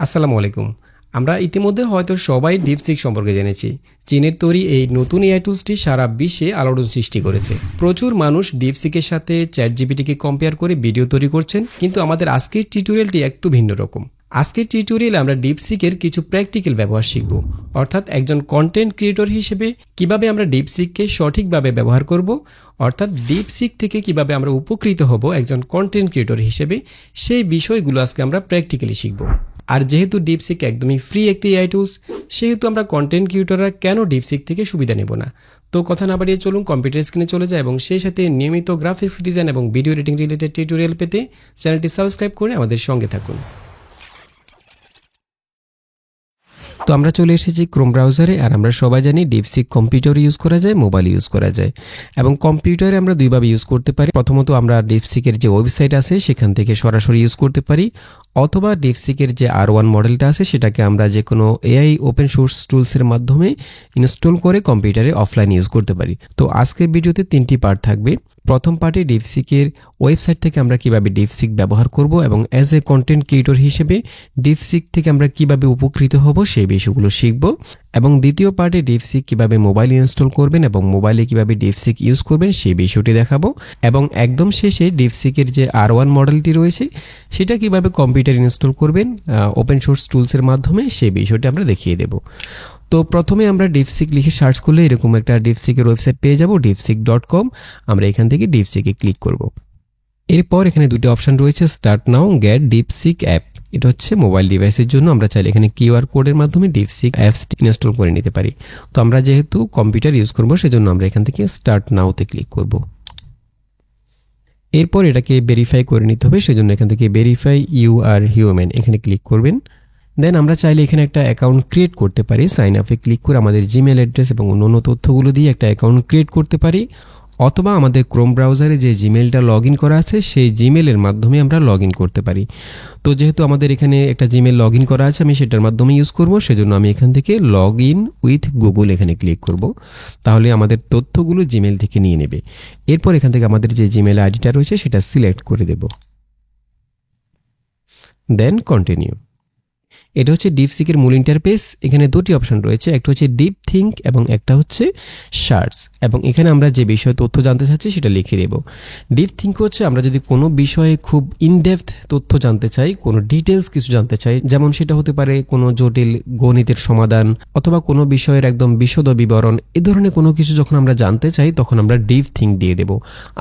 আসসালামু আলাইকুম। আমরা ইতিমধ্যে হয়তো সবাই ডিপসিক সম্পর্কে জেনেছি। চীনের তৈরি এই নতুন এআই টুলসটি সারা বিশ্বে আলোড়ন সৃষ্টি করেছে। প্রচুর মানুষ ডিপসিকের সাথে চ্যাটজিপিটিকে কম্পেয়ার করে ভিডিও তৈরি করছেন, কিন্তু আমাদের আজকের টিউটোরিয়ালটি একটু ভিন্ন রকম। আজকের টিউটোরিয়ালে আমরা ডিপসিকের কিছু প্র্যাকটিক্যাল ব্যবহার শিখব, অর্থাৎ একজন কন্টেন্ট ক্রিয়েটর হিসেবে কিভাবে আমরা ডিপসিককে সঠিকভাবে ব্যবহার করব, অর্থাৎ ডিপসিক থেকে কিভাবে আমরা উপকৃত হব একজন কন্টেন্ট ক্রিয়েটর হিসেবে, সেই বিষয়গুলো আজকে আমরা প্র্যাকটিক্যালি শিখব। আর যেহেতু ডিপসিক একদমই ফ্রি একটি এআই টুলস, সেহেতু আমরা কন্টেন্ট ক্রিয়েটররা কেন ডিপসিক থেকে সুবিধা নেব না। তো কথা না বাড়িয়ে চলুন কম্পিউটার স্ক্রিনে চলে যায় এবং সেই সাথে নিয়মিত গ্রাফিক্স ডিজাইন এবং ভিডিও এডিটিং রিলেটেড টিউটোরিয়াল পেতে চ্যানেলটি সাবস্ক্রাইব করে আমাদের সঙ্গে থাকুন। তো আমরা চলে এসেছি ক্রোম ব্রাউজারে, আর আমরা সবাই জানি ডিপসিক কম্পিউটার ইউজ করা যায়, মোবাইল ইউজ করা যায়, এবং কম্পিউটারে আমরা দুইভাবে ইউজ করতে পারি। প্রথমত আমরা ডিপসিকের যে ওয়েবসাইট আছে সেখান থেকে সরাসরি ইউজ করতে পারি, অথবা ডিপসিকের যে R1 মডেলটা আছে সেটাকে আমরা যে কোনো এআই ওপেন সোর্স টুলসের মাধ্যমে ইনস্টল করে কম্পিউটারে অফলাইন ইউজ করতে পারি। তো আজকের ভিডিওতে 3টি পার্ট থাকবে। প্রথম পার্টে ডিপসিকের ওয়েবসাইট থেকে আমরা কিভাবে ডিপসিক ব্যবহার করব এবং অ্যাজ এ কন্টেন্ট ক্রিয়েটর হিসেবে ডিপসিক থেকে আমরা কিভাবে উপকৃত হব সেই বিষয়গুলো শিখব, এবং দ্বিতীয় পার্টে ডিপসিক কিভাবে মোবাইল ইনস্টল করবেন এবং মোবাইলে কিভাবে ডিপসিক ইউজ করবেন সেই বিষয়টি দেখাবো, এবং একদম শেষে ডিপসিকের যে R1 মডেলটি রয়েছে সেটা কিভাবে কম্পিউটার ইনস্টল করবেন ওপেন সোর্স টুলসের মাধ্যমে সেই বিষয়টি আমরা দেখিয়ে দেব। তো প্রথমে আমরা ডিপসিক লিখে সার্চ করলে এরকম একটা ডিপসিকের ওয়েবসাইট পেয়ে যাব, dipseek.com। আমরা এখান থেকে ডিপসিকে ক্লিক করব। এরপর এখানে দুটি অপশন রয়েছে, start now, get DeepSeek app. এটা হচ্ছে মোবাইল ডিভাইসের জন্য। আমরা চাইলে এখানে কিউআর কোডের মাধ্যমে ডিপসিক অ্যাপস ইনস্টল করে নিতে পারি। তো আমরা যেহেতু কম্পিউটার ইউজ করব সেজন্য আমরা এখান থেকে স্টার্ট নাওতে ক্লিক করব। এরপর এটাকে ভেরিফাই করে নিতে হবে, সেজন্য এখান থেকে ভেরিফাই ইউ আর হিউম্যান এখানে ক্লিক করবেন। দেন আমরা চাইলে এখানে একটা অ্যাকাউন্ট ক্রিয়েট করতে পারি। সাইন আপে ক্লিক করে আমাদের জিমেল অ্যাড্রেস এবং অন্যান্য তথ্যগুলো দিয়ে একটা অ্যাকাউন্ট ক্রিয়েট করতে পারি, অথবা আমাদের ক্রোম ব্রাউজারে যে জিমেলটা লগ ইন করা আছে সেই জিমেলের মাধ্যমে আমরা লগ ইন করতে পারি। তো যেহেতু আমাদের এখানে একটা জিমেল লগ ইন করা আছে, আমি সেটার মাধ্যমে ইউজ করব, সেজন্য আমি এখান থেকে লগ ইন উইথ গুগল এখানে ক্লিক করব। তাহলে আমাদের তথ্যগুলো জিমেল থেকে নিয়ে নেবে। এরপর এখান থেকে আমাদের যে জিমেল আইডিটা রয়েছে সেটা সিলেক্ট করে দেব, দেন কন্টিনিউ। এটা হচ্ছে ডিপসিকের মূল ইন্টারফেস। এখানে দুটি অপশন রয়েছে, একটা হচ্ছে ডিপ থিঙ্ক এবং একটা হচ্ছে সার্চ, এবং এখানে আমরা যে বিষয়ে তথ্য জানতে চাচ্ছি সেটা লিখে দেব। ডিপ থিঙ্ক হচ্ছে আমরা যদি কোনো বিষয়ে খুব ইনডেপথ তথ্য জানতে চাই, কোনো ডিটেলস কিছু জানতে চাই, যেমন সেটা হতে পারে কোনো জটিল গণিতের সমাধান অথবা কোনো বিষয়ের একদম বিশদ বিবরণ, এ ধরনের কোনো কিছু যখন আমরা জানতে চাই তখন আমরা ডিপ থিঙ্ক দিয়ে দেব।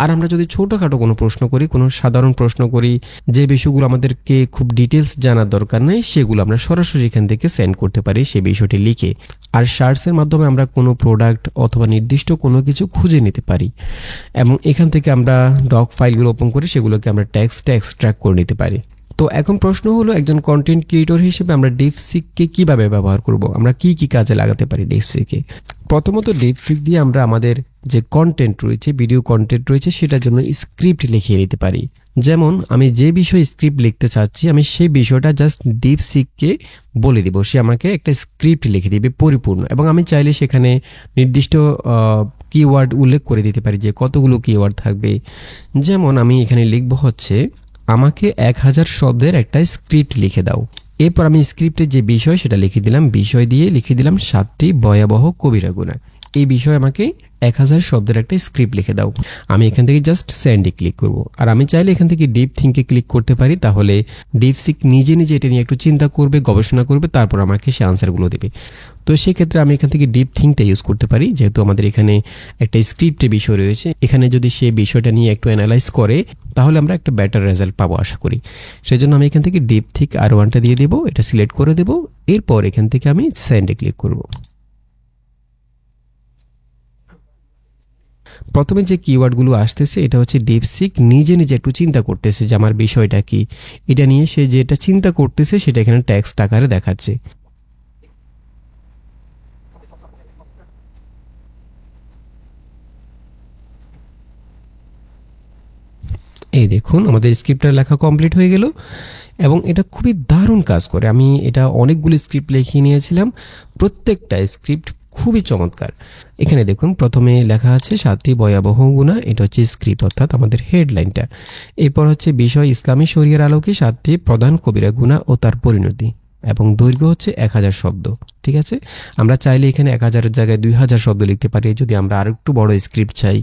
আর আমরা যদি ছোটোখাটো কোনো প্রশ্ন করি, কোনো সাধারণ প্রশ্ন করি, যে বিষয়গুলো আমাদেরকে খুব ডিটেলস জানার দরকার নেই, সেগুলো আমরা সরাসরি এখান থেকে সেন্ড করতে পারি সেই বিষয়টি লিখে। আর সার্চের মাধ্যমে আমরা কোনো প্রোডাক্ট অথবা নির্দিষ্ট কোনো কিছু খুঁজে নিতে পারি, এবং এখান থেকে আমরা ডক ফাইলগুলো ওপেন করে সেগুলোকে আমরা টেক্সটে এক্সট্রাক্ট করে নিতে পারি। তো এখন প্রশ্ন হলো, একজন কন্টেন্ট ক্রিয়েটর হিসেবে আমরা ডিপসিককে কিভাবে ব্যবহার করব, আমরা কি কি কাজে লাগাতে পারি ডিপসিকে। প্রথমত ডিপসিক দিয়ে আমরা আমাদের যে কন্টেন্ট রয়েছে, ভিডিও কন্টেন্ট রয়েছে, সেটার জন্য স্ক্রিপ্ট লিখিয়ে নিতে পারি। যেমন আমি যে বিষয়ে স্ক্রিপ্ট লিখতে চাচ্ছি, আমি সেই বিষয়টা জাস্ট ডিপসিককে বলে দিব, সে আমাকে একটা স্ক্রিপ্ট লিখে দিবে পরিপূর্ণ, এবং আমি চাইলে সেখানে নির্দিষ্ট কিওয়ার্ড উল্লেখ করে দিতে পারি যে কতগুলো কিওয়ার্ড থাকবে। যেমন আমি এখানে লিখব হচ্ছে, আমাকে 1000 শব্দের একটা স্ক্রিপ্ট লিখে দাও। এরপর আমি স্ক্রিপ্টের যে বিষয় সেটা লিখে দিলাম, বিষয় দিয়ে লিখে দিলাম 7টি ভয়াবহ কবিরা গুনাহ। এই বিষয়ে আমাকে 1000 শব্দের একটা স্ক্রিপ্ট লিখে দাও। আমি এখান থেকে জাস্ট সেন্ডে ক্লিক করব। আর আমি চাইলে এখান থেকে ডিপ থিঙ্কে ক্লিক করতে পারি, তাহলে ডিপসিক নিজে নিজে এটা নিয়ে একটু চিন্তা করবে, গবেষণা করবে, তারপর আমাকে সে আনসারগুলো দেবে। তো সেক্ষেত্রে আমি এখান থেকে ডিপ থিঙ্কটা ইউজ করতে পারি, যেহেতু আমাদের এখানে একটা স্ক্রিপ্টের বিষয় রয়েছে। এখানে যদি সে বিষয়টা নিয়ে একটু অ্যানালাইজ করে তাহলে আমরা একটা বেটার রেজাল্ট পাবো আশা করি। সেজন্য আমি এখান থেকে ডিপ থিঙ্ক R1টা দিয়ে দেবো, এটা সিলেক্ট করে দেবো। এরপর এখান থেকে আমি সেন্ডে ক্লিক করব। প্রথমে যে কিওয়ার্ডগুলো আসতেছে এটা হচ্ছে ডিপসিক নিজে নিজে একটু চিন্তা করতেছে যে আমার বিষয়টা কি, এটা নিয়ে সে যেটা চিন্তা করতেছে সেটা এখানে টেক্সট আকারে দেখাচ্ছে। এই দেখুন আমাদের স্ক্রিপ্টটা লেখা কমপ্লিট হয়ে গেল, এবং এটা খুবই দারুণ কাজ করে। আমি এটা অনেকগুলো স্ক্রিপ্ট লিখিয়ে নিয়েছিলাম, প্রত্যেকটা স্ক্রিপ্ট খুবই চমৎকার। এখানে দেখুন প্রথমে লেখা আছে 7টি ভয়াবহ গুনাহ, এটা হচ্ছে স্ক্রিপ্ট অর্থাৎ আমাদের হেডলাইনটা। এরপর হচ্ছে বিষয় ইসলামী শরিয়ার আলোকে 7টি প্রধান কবিরা গুনাহ ও তার পরিণতি। এবং দৈর্ঘ্য হচ্ছে 1000 শব্দ। ঠিক আছে, আমরা চাইলে এখানে 1000-এর জায়গায় 2000 শব্দ লিখতে পারি। যদি আমরা আরও একটু বড় স্ক্রিপ্ট চাই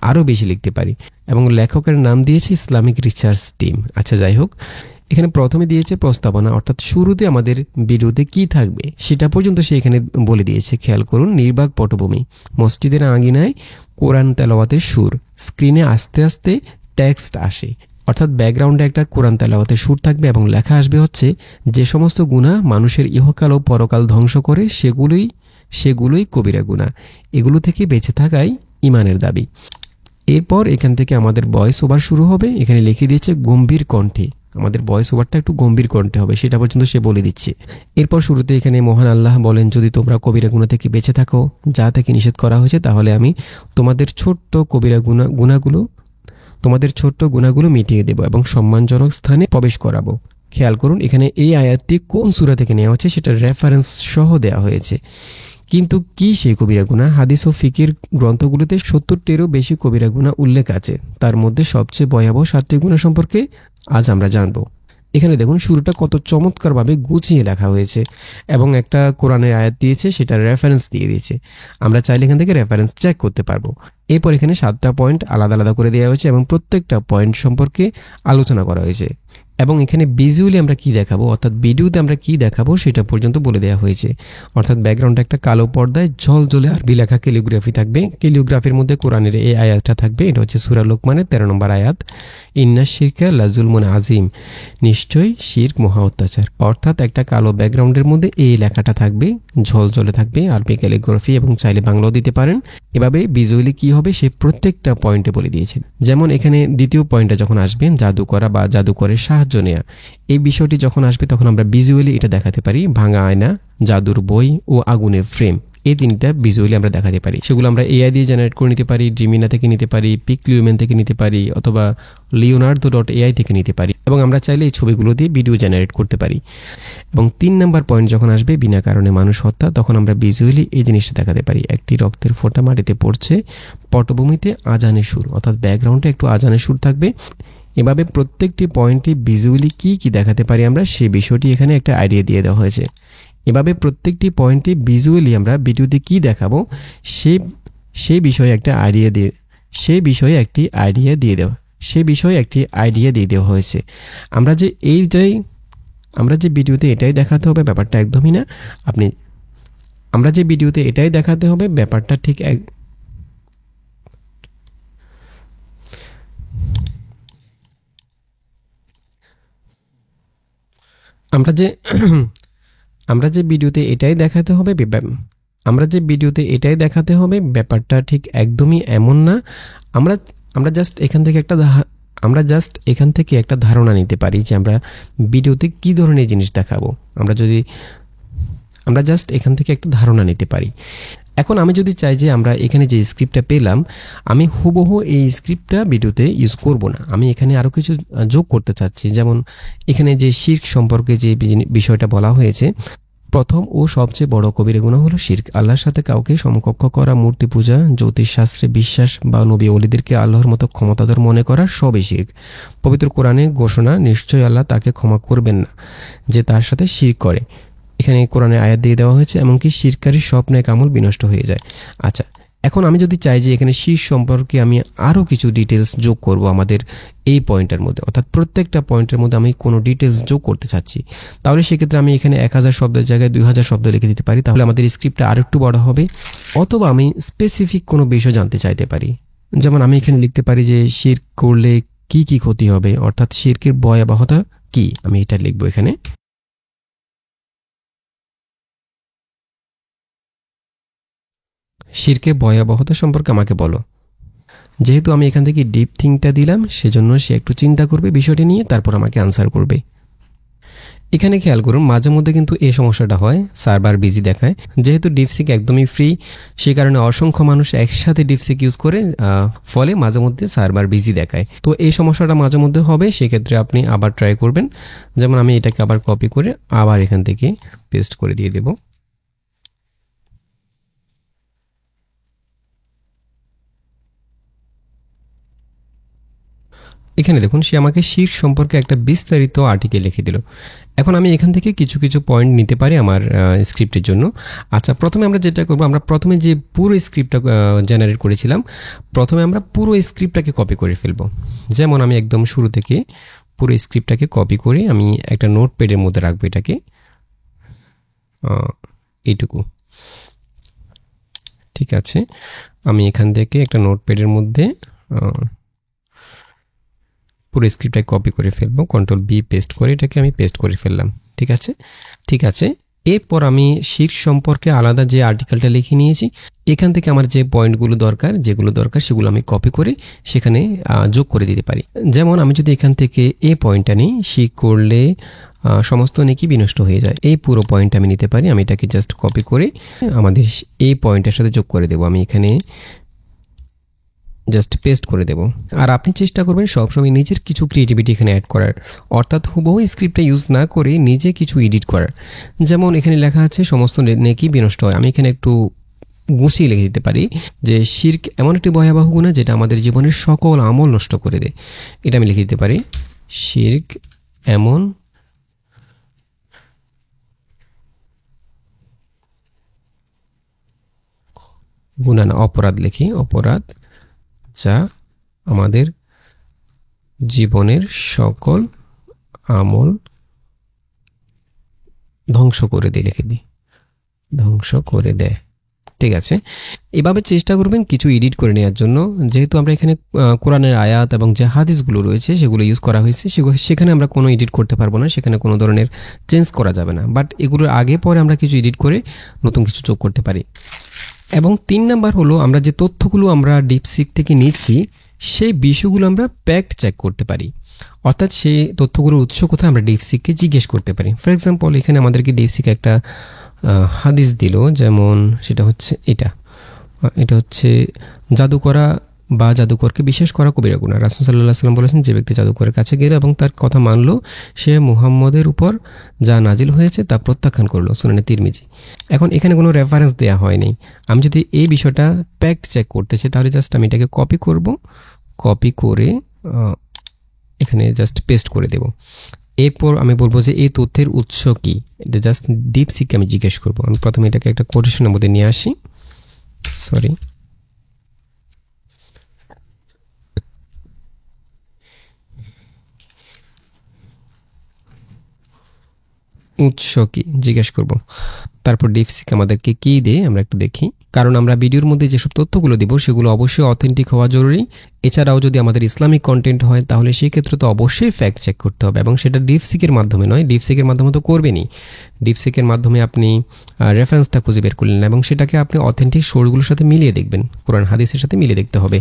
আরও বেশি লিখতে পারি। এবং লেখকের নাম দিয়েছে ইসলামিক রিসার্চ টিম। আচ্ছা, যাই হোক, এখানে প্রথমে দিয়েছে প্রস্তাবনা, অর্থাৎ শুরুতে আমাদের ভিডিওতে কি থাকবে সেটা পর্যন্ত সে এখানে বলে দিয়েছে। খেয়াল করুন, নির্বাক পটভূমি, মসজিদের আঙিনায় কোরআন তেলাওয়াতের সুর, স্ক্রিনে আস্তে আস্তে টেক্সট আসে, অর্থাৎ ব্যাকগ্রাউন্ডে একটা কোরআন তেলাওয়াতের সুর থাকবে এবং লেখা আসবে হচ্ছে যে সমস্ত গুনাহ মানুষের ইহকাল ও পরকাল ধ্বংস করে সেগুলোই কবিরা গুনাহ, এগুলো থেকে বেঁচে থাকাই ঈমানের দাবি। এরপর এখান থেকে আমাদের ভয়েস ওভার শুরু হবে। এখানে লিখে দিয়েছে গম্ভীর কণ্ঠে, আমাদের ভয়েস ওভারটা একটু গম্ভীর কণ্ঠে হবে, সেটা পর্যন্ত সে বলে দিচ্ছে। এরপর শুরুতে এখানে মহান আল্লাহ বলেন, যদি তোমরা কবিরা গুনাহ থেকে বেঁচে থাকো যা থেকে নিষেধ করা হয়েছে, তাহলে আমি তোমাদের ছোট্ট গুনাহগুলো মিটিয়ে দেব এবং সম্মানজনক স্থানে প্রবেশ করাবো। খেয়াল করুন, এখানে এই আয়াতটি কোন সূরা থেকে নেওয়া হচ্ছে সেটা রেফারেন্স সহ দেওয়া হয়েছে। কিন্তু কি সেই কবিরা গুনাহ? হাদিস ও ফিকির গ্রন্থগুলোতে 70টিরও বেশি কবিরা গুনাহ উল্লেখ আছে। তার মধ্যে সবচেয়ে ভয়াবহ 7টি গুনাহ সম্পর্কে আজ আমরা জানব। এখানে দেখুন শুরুটা কত চমৎকারভাবে গুছিয়ে লেখা হয়েছে এবং একটা কোরআনের আয়াত দিয়েছে, সেটার রেফারেন্স দিয়ে দিয়েছে। আমরা চাইলে এখান থেকে রেফারেন্স চেক করতে পারবো। এরপর এখানে 7টা পয়েন্ট আলাদা আলাদা করে দেওয়া হয়েছে এবং প্রত্যেকটা পয়েন্ট সম্পর্কে আলোচনা করা হয়েছে। এবং এখানে ভিজুয়ালি আমরা কি দেখাবো, অর্থাৎ ভিডিওতে আমরা কি দেখাবো সেটা পর্যন্ত বলে দেওয়া হয়েছে। অর্থাৎ ব্যাকগ্রাউন্ডে একটা কালো পর্দায় ঝলঝলে আরবি লেখা ক্যালিগ্রাফি থাকবে। ক্যালিগ্রাফির মধ্যে কোরআনের এই আয়াতটা থাকবে। এটা হচ্ছে সূরা লোকমানের 13 নম্বর আয়াত, ইন্না শিরকা লাজুলমুন আজিম, নিশ্চয়ই শিরক মহা অত্যাচার। অর্থাৎ একটা কালো ব্যাকগ্রাউন্ডের মধ্যে এই লেখাটা থাকবে, ঝলঝলে থাকবে আরবি ক্যালিগ্রাফি, এবং চাইলে বাংলাও দিতে পারেন। এভাবে ভিজুয়ালি কি হবে সে প্রত্যেকটা পয়েন্টে বলে দিয়েছেন। যেমন এখানে দ্বিতীয় পয়েন্টে যখন আসবেন, জাদু করা বা জাদুকরের সাহায্য নেয়া, এই বিষয়টি যখন আসবে তখন আমরা ভিজুয়ালি এটা দেখাতে পারি। ভাঙা আয়না, জাদুর বই ও আগুনের ফ্রেম, এই তিনটা ভিজুয়ালি আমরা দেখাতে পারি। সেগুলো আমরা এআই দিয়ে জেনারেট করে নিতে পারি, ড্রিমিনা থেকে নিতে পারি, পিকলিউমেন থেকে নিতে পারি, অথবা লিওনার্দো.এআই থেকে নিতে পারি। এবং আমরা চাইলে এই ছবিগুলো দিয়ে ভিডিও জেনারেট করতে পারি। এবং 3 নম্বর পয়েন্ট যখন আসবে, বিনা কারণে মানুষ হত্যা, তখন আমরা ভিজুয়ালি এই জিনিসটা দেখাতে পারি। একটি রক্তের ফোঁটা মাটিতে পড়ছে, পটভূমিতে আজানের সুর, অর্থাৎ ব্যাকগ্রাউন্ডে একটু আজানের সুর থাকবে। এভাবে প্রত্যেকটি পয়েন্টে ভিজুয়ালি কি দেখাতে পারি আমরা, সেই বিষয়টি এখানে একটা আইডিয়া দিয়ে দেওয়া হয়েছে। এভাবে প্রত্যেকটি পয়েন্টে ভিজুয়ালি আমরা ভিডিওতে কি দেখাবো সেই বিষয়ে একটি আইডিয়া দিয়ে দেওয়া হয়েছে। আমরা যে ভিডিওতে এটাই দেখাতে হবে ব্যাপারটা একদমই না। আমরা যে ভিডিওতে এটাই দেখাতে হবে ব্যাপারটা ঠিক আমরা যে ভিডিওতে এটাই দেখাতে হবে ব্যাপারটা ঠিক একদমই এমন না। আমরা জাস্ট এখান থেকে একটা ধারণা নিতে পারি যে আমরা ভিডিওতে কি ধরনের জিনিস দেখাবো। আমরা জাস্ট এখান থেকে একটা ধারণা নিতে পারি। এখন আমি যদি চাই যে আমরা এখানে যে স্ক্রিপ্টটা পেলাম, আমি হুবহু এই স্ক্রিপ্টটা ভিডিওতে ইউজ করব না, আমি এখানে আরও কিছু যোগ করতে চাচ্ছি। যেমন এখানে যে শিরক সম্পর্কে যে বিষয়টা বলা হয়েছে, প্রথম ও সবচেয়ে বড় কবিরা গুনাহ হলো শিরক। আল্লাহর সাথে কাউকে সমকক্ষ করা, মূর্তি পূজা, জ্যোতিষশাস্ত্রে বিশ্বাস বা নবী ওলিদেরকে আল্লাহর মতো ক্ষমতাধর মনে করা সবই শিরক। পবিত্র কোরআনে ঘোষণা, নিশ্চয়ই আল্লাহ তাকে ক্ষমা করবেন না যে তার সাথে শিরক করে। এখানে কোরআনে আয়াত দিয়ে দেওয়া হয়েছে, এমনকি শিরকারী সব নেক আমল বিনষ্ট হয়ে যায়। আচ্ছা, এখন আমি যদি চাই যে এখানে শিরক সম্পর্কে আমি আরও কিছু ডিটেলস যোগ করব আমাদের এই পয়েন্টের মধ্যে, অর্থাৎ প্রত্যেকটা পয়েন্টের মধ্যে আমি কোনো ডিটেলস যোগ করতে চাচ্ছি, তাহলে সেক্ষেত্রে আমি এখানে 1000 শব্দের জায়গায় 2000 শব্দ লিখে দিতে পারি। তাহলে আমাদের স্ক্রিপ্টটা আরও একটু বড় হবে। অথবা আমি স্পেসিফিক কোনো বিষয় জানতে চাইতে পারি। যেমন আমি এখানে লিখতে পারি যে শিরক করলে কি ক্ষতি হবে, অর্থাৎ শিরকের ভয়াবহতা কি, আমি এটা লিখবো এখানে। শিরকের ভয়াবহতা সম্পর্কে আমাকে বলো। যেহেতু আমি এখান থেকে ডিপ থিঙ্কটা দিলাম, সেজন্য সে একটু চিন্তা করবে বিষয়টি নিয়ে, তারপর আমাকে আনসার করবে। এখানে খেয়াল করুন, মাঝে মধ্যে কিন্তু এই সমস্যাটা হয়, সার্ভার বিজি দেখায়। যেহেতু ডিপসিক একদমই ফ্রি, সে কারণে অসংখ্য মানুষ একসাথে ডিপসিক ইউজ করে, ফলে মাঝে মধ্যে সার্ভার বিজি দেখায়। তো এই সমস্যাটা মাঝে মধ্যে হবে, সেক্ষেত্রে আপনি আবার ট্রাই করবেন। যেমন আমি এটাকে আবার কপি করে আবার এখান থেকে পেস্ট করে দিয়ে দেব। এখানে দেখুন, সে আমাকে শিরক সম্পর্কে একটা বিস্তারিত আর্টিকেল লিখে দিল। এখন আমি এখান থেকে কিছু কিছু পয়েন্ট নিতে পারি আমার স্ক্রিপ্টের জন্য। আচ্ছা, প্রথমে আমরা যেটা করব, আমরা প্রথমে যে পুরো স্ক্রিপ্টটা জেনারেট করেছিলাম, প্রথমে আমরা পুরো স্ক্রিপ্টটাকে কপি করে ফেলবো। যেমন আমি একদম শুরু থেকে পুরো স্ক্রিপ্টটাকে কপি করে আমি একটা নোটপ্যাডের মধ্যে রাখবো এটাকে, এইটুকু। ঠিক আছে, আমি এখান থেকে একটা নোটপ্যাডের মধ্যে পুরো স্ক্রিপ্টটাকে কপি করে ফেলবো, কন্ট্রোল বি পেস্ট করে এটাকে আমি পেস্ট করে ফেললাম। ঠিক আছে, ঠিক আছে। এরপর আমি শিরক সম্পর্কে আলাদা যে আর্টিকেলটা লিখে নিয়েছি, এখান থেকে আমার যে পয়েন্টগুলো দরকার, যেগুলো দরকার সেগুলো আমি কপি করে সেখানে যোগ করে দিতে পারি। যেমন আমি যদি এখান থেকে এই পয়েন্টটা নিই, শিরক করলে সমস্ত নেকি বিনষ্ট হয়ে যায়, এই পুরো পয়েন্ট আমি নিতে পারি। আমি এটাকে জাস্ট কপি করে আমাদের এই পয়েন্টের সাথে যোগ করে দেবো। আমি এখানে জাস্ট পেস্ট করে দেব। আর আপনি চেষ্টা করবেন সবসময় নিজের কিছু ক্রিয়েটিভিটি এখানে অ্যাড করার, অর্থাৎ হুবহু স্ক্রিপ্টটা ইউজ না করে নিজে কিছু এডিট করার। যেমন এখানে লেখা আছে সমস্ত নেকি বিনষ্ট হয়, আমি এখানে একটু গুছিয়ে লিখে দিতে পারি যে শিরক এমন একটি ভয়াবহ গুনাহ যেটা আমাদের জীবনের সকল আমল নষ্ট করে দেয়। এটা আমি লিখে দিতে পারি, শিরক এমন গুনাহ, না অপরাধ লিখি, অপরাধ যা আমাদের জীবনের সকল আমল ধ্বংস করে দেয়, লিখে দিই ধ্বংস করে দেয়। ঠিক আছে, এভাবে চেষ্টা করবেন কিছু এডিট করে নেওয়ার জন্য। যেহেতু আমরা এখানে কোরআনের আয়াত এবং যে হাদিসগুলো রয়েছে সেগুলো ইউজ করা হয়েছে, সেখানে আমরা কোনো এডিট করতে পারবো না, সেখানে কোনো ধরনের চেঞ্জ করা যাবে না। বাট এগুলোর আগে পরে আমরা কিছু এডিট করে নতুন কিছু যোগ করতে পারি। এবং 3 নাম্বার হলো, আমরা যে তথ্যগুলো আমরা ডিপসিক থেকে নিচ্ছি সেই বিষয়গুলো আমরা ফ্যাক্ট চেক করতে পারি, অর্থাৎ সেই তথ্যগুলোর উৎস কোথায় আমরা ডিপসিককে জিজ্ঞেস করতে পারি। ফর এক্সাম্পল, এখানে আমাদেরকে ডিপসিক একটা হাদিস দিল, যেমন সেটা হচ্ছে এটা হচ্ছে জাদু করা বা জাদুকরকে বিশ্বাস করা কবিরা গুনাহ। রাসূল সাল্লাল্লাহু আলাইহি ওয়াসাল্লাম বলেছেন, যে ব্যক্তি জাদুকরের কাছে গেল এবং তার কথা মানল, সে মুহাম্মদের উপর যা নাজিল হয়েছে তা প্রত্যাখ্যান করলো, সুনানে তিরমিজি। এখন এখানে কোনো রেফারেন্স দেওয়া হয়নি। আমি যদি এই বিষয়টা ফ্যাক্ট চেক করতে চাই তাহলে জাস্ট আমি এটাকে কপি করব, কপি করে এখানে জাস্ট পেস্ট করে দেব। এরপর আমি বলবো যে এই তথ্যের উৎস কি, এটা জাস্ট ডিপসিককে আমি জিজ্ঞেস করব। আমি প্রথমে এটাকে একটা কোটেশনের মধ্যে নিয়ে আসি, সরি, উৎস কি জিজ্ঞেস করব। তারপর ডিপসিক আমাদেরকে কি দেয় আমরা একটু দেখি, কারণ আমরা ভিডিওর মধ্যে যেসব তথ্যগুলো দিব সেগুলো অবশ্যই অথেন্টিক হওয়া জরুরি। এছাড়াও যদি আমাদের ইসলামিক কন্টেন্ট হয় তাহলে সেই ক্ষেত্রে তো অবশ্যই ফ্যাক্ট চেক করতে হবে, এবং সেটা ডিপসিকের মাধ্যমে নয়, ডিপসিকের মাধ্যমে তো করবেনই। ডিপসিকের মাধ্যমে আপনি রেফারেন্সটা খুঁজে বের করলেন এবং সেটাকে আপনি অথেন্টিক সোর্সগুলোর সাথে মিলিয়ে দেখবেন, কোরআন হাদিসের সাথে মিলিয়ে দেখতে হবে।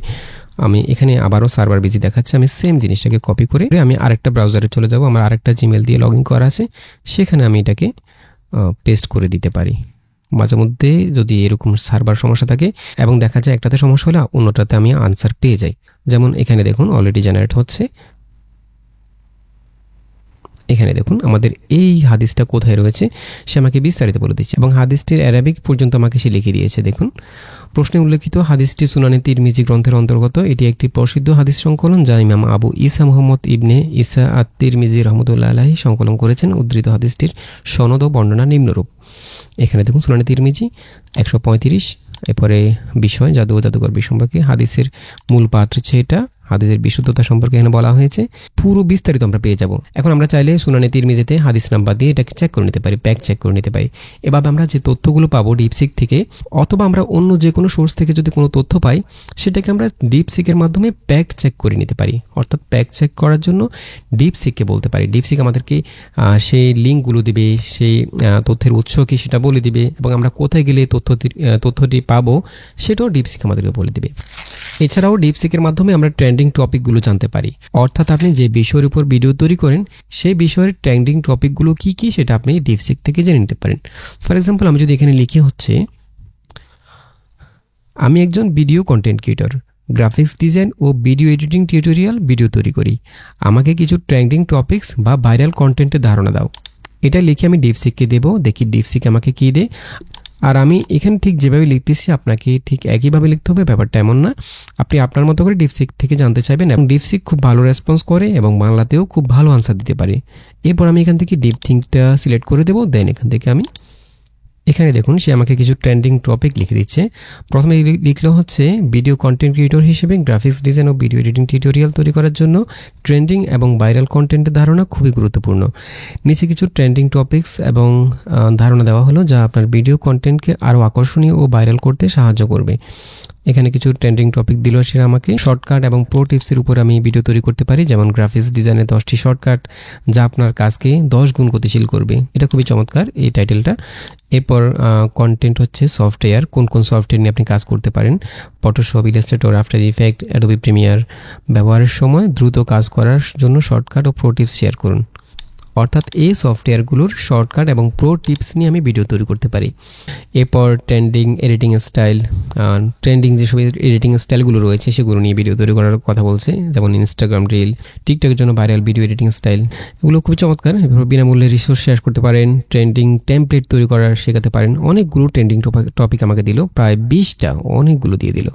আমি এখানে আবারও সার্ভার বিজি দেখাচ্ছে, আমি সেম জিনিসটাকে কপি করে আমি আরেকটা ব্রাউজারে চলে যাব, আমার আরেকটা জিমেল দিয়ে লগ ইন করা আছে, সেখানে আমি এটাকে পেস্ট করে দিতে পারি। মাঝে মধ্যে যদি এরকম সার্ভার সমস্যা থাকে এবং দেখা যায় একটাতে সমস্যা হলে অন্যটাতে আমি আনসার পেয়ে যাই। যেমন এখানে দেখুন অলরেডি জেনারেট হচ্ছে, এখানে দেখুন আমাদের এই হাদিসটা কোথায় রয়েছে সে আমাকে বিস্তারিত বলে দিচ্ছে, এবং হাদিসটির অ্যারাবিক পর্যন্ত আমাকে সে লিখে দিয়েছে। দেখুন প্রশ্নে উল্লেখিত হাদিসটি সুনানে তিরমিজি গ্রন্থের অন্তর্গত। এটি একটি প্রসিদ্ধ হাদিস সংকলন যা ইমাম আবু ঈসা মুহাম্মদ ইবনে ঈসা আত-তিরমিজি রাহমাতুল্লাহ আলাইহি সংকলন করেছেন। উদ্ধৃত হাদিসটির সনদ ও বর্ণনা নিম্নরূপ। এখানে দেখুন সুনানে তিরমিজি 135, এরপরে বিষয় জাদু ও জাদুকর বিষয় সম্পর্কে হাদিসের মূল পাঠ হচ্ছে এটা, হাদিসের বিশুদ্ধতা সম্পর্কে এখানে বলা হয়েছে, পুরো বিস্তারিত আমরা পেয়ে যাব। এখন আমরা চাইলে সুনানে তিরমিজিতে হাদিস নাম্বার দিয়ে এটাকে চেক করে নিতে পারি, ফ্যাক্ট চেক করে নিতে পারি। এভাবে আমরা যে তথ্যগুলো পাবো ডিপসিক থেকে, অথবা আমরা অন্য যে কোনো সোর্স থেকে যদি কোনো তথ্য পাই সেটাকে আমরা ডিপসিকের মাধ্যমে ফ্যাক্ট চেক করে নিতে পারি। অর্থাৎ ফ্যাক্ট চেক করার জন্য ডিপসিককে বলতে পারি, ডিপসিক আমাদেরকে সেই লিঙ্কগুলো দিবে, সেই তথ্যের উৎস কি সেটা বলে দিবে, এবং আমরা কোথায় গেলে তথ্যটি পাবো সেটাও ডিপসিক আমাদেরকে বলে দিবে। এছাড়াও ডিপসিকের মাধ্যমে আমরা ট্রেন্ডিং টপিকগুলো জানতে পারি, অর্থাৎ আপনি যে বিষয়ের উপর ভিডিও তৈরি করেন সেই বিষয়ের ট্রেন্ডিং টপিকগুলো কি কি সেটা আপনি ডিপসিক থেকে জেনে নিতে পারেন। ফর এক্সাম্পল আমি যদি এখানে লিখি হচ্ছে আমি একজন video content creator, graphics design ও ভিডিও এডিটিং টিউটোরিয়াল ভিডিও তৈরি করি, আমাকে কিছু ট্রেন্ডিং টপিকস বা ভাইরাল কন্টেন্টের ধারণা দাও। এটা লিখে আমি ডিপসিককে দেবো, দেখি ডিপসিক আমাকে কী দেয়। আর আমি এখানে ঠিক যেভাবে লিখতেছি আপনাকে ঠিক একইভাবে লিখতে হবে, ব্যাপারটা এমন না। আপনি আপনার মতো করে ডিপসিক থেকে জানতে চাইবেন, এবং ডিপসিক খুব ভালো রেসপন্স করে এবং বাংলাতেও খুব ভালো আনসার দিতে পারে। এরপর আমি এখান থেকে ডিপ থিঙ্কটা সিলেক্ট করে দেবো। দেন এখান থেকে আমি এখানে দেখুন সে আমাকে কিছু ট্রেন্ডিং টপিক লিখে দিচ্ছে। প্রথমে লিখলো হচ্ছে ভিডিও কন্টেন্ট ক্রিয়েটর হিসেবে গ্রাফিক্স ডিজাইন ও ভিডিও এডিটিং টিউটোরিয়াল তৈরি করার জন্য ট্রেন্ডিং এবং ভাইরাল কন্টেন্টের ধারণা খুবই গুরুত্বপূর্ণ। নিচে কিছু ট্রেন্ডিং টপিকস এবং ধারণা দেওয়া হলো যা আপনার ভিডিও কন্টেন্টকে আরও আকর্ষণীয় ও ভাইরাল করতে সাহায্য করবে। এখানে কিছু ট্রেন্ডিং টপিক দিল সে আমাকে। শর্টকাট এবং প্রো টিপসের উপর আমি ভিডিও তৈরি করতে পারি, যেমন গ্রাফিক্স ডিজাইনে 10টি শর্টকাট যা আপনার কাজকে 10 গুণ গতিশীল করবে। এটা খুবই চমৎকার এই টাইটেলটা। এরপর কন্টেন্ট হচ্ছে সফটওয়্যার, কোন কোন সফটওয়্যার নিয়ে আপনি কাজ করতে পারেন। Photoshop, Illustrator, after effect, Adobe Premiere ব্যবহারের সময় দ্রুত কাজ করার জন্য শর্টকাট ও প্রো টিপস শেয়ার করুন। অর্থাৎ এই সফটওয়্যারগুলোর শর্টকাট এবং প্রো টিপস নিয়ে আমি ভিডিও তৈরি করতে পারি। এরপর ট্রেন্ডিং এডিটিং স্টাইল, ট্রেন্ডিং যেসব এডিটিং স্টাইলগুলো রয়েছে সেগুলো নিয়ে ভিডিও তৈরি করার কথা বলছে, যেমন ইনস্টাগ্রাম রিল, টিকটকের জন্য ভাইরাল ভিডিও এডিটিং স্টাইল। এগুলো খুবই চমৎকার। বিনামূল্যে রিসোর্স শেয়ার করতে পারেন, ট্রেন্ডিং টেমপ্লেট তৈরি করার শেখাতে পারেন। অনেকগুলো ট্রেন্ডিং টপিক আমাকে দিল, প্রায় 20টা, অনেকগুলো দিয়ে দিল।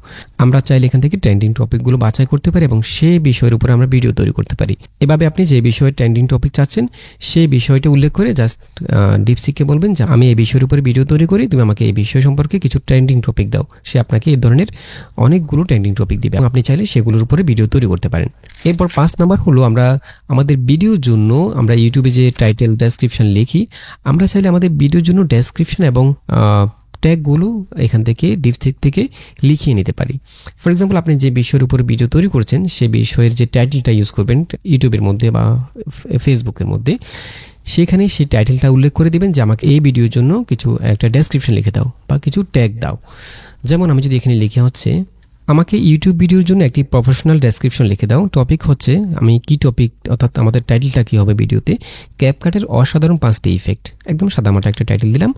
আমরা চাইলে এখান থেকে ট্রেন্ডিং টপিকগুলো বাছাই করতে পারি এবং সেই বিষয়ের উপরে আমরা ভিডিও তৈরি করতে পারি। এভাবে আপনি যে বিষয়ে ট্রেন্ডিং টপিক চাচ্ছেন সেই বিষয়টা উল্লেখ করে জাস্ট ডিপসিককে বলবেন যে আমি এই বিষয়ের উপরে ভিডিও তৈরি করি, তুমি আমাকে এই বিষয় সম্পর্কে কিছু ট্রেন্ডিং টপিক দাও। সে আপনাকে এই ধরনের অনেকগুলো ট্রেন্ডিং টপিক দিবে এবং আপনি চাইলে সেগুলোর উপরে ভিডিও তৈরি করতে পারেন। এরপর 5 নাম্বার হলো আমরা আমাদের ভিডিওর জন্য আমরা ইউটিউবে যে টাইটেল ডেসক্রিপশন লিখি, আমরা চাইলে আমাদের ভিডিওর জন্য ডেসক্রিপশন এবং ট্যাগগুলো এখান থেকে ডিপসিক থেকে লিখিয়ে নিতে পারি। ফর এক্সাম্পল, আপনি যে বিষয়ের উপর ভিডিও তৈরি করছেন সেই বিষয়ের যে টাইটেলটা ইউজ করবেন ইউটিউবের মধ্যে বা ফেসবুকের মধ্যে, সেখানে সেই টাইটেলটা উল্লেখ করে দিবেন যে আমাকে এই ভিডিওর জন্য কিছু একটা ডেসক্রিপশন লিখে দাও বা কিছু ট্যাগ দাও। যেমন আমি যদি এখানে লিখে হচ্ছে আমাকে ইউটিউব ভিডিওর জন্য একটি প্রফেশনাল ডেসক্রিপশন লিখে দাও। টপিক হচ্ছে আমি কি টপিক, অর্থাৎ আমাদের টাইটেলটা কী হবে ভিডিওতে, ক্যাপকাটের অসাধারণ 5টি ইফেক্ট, একদম সাদামাটা একটা টাইটেল দিলাম।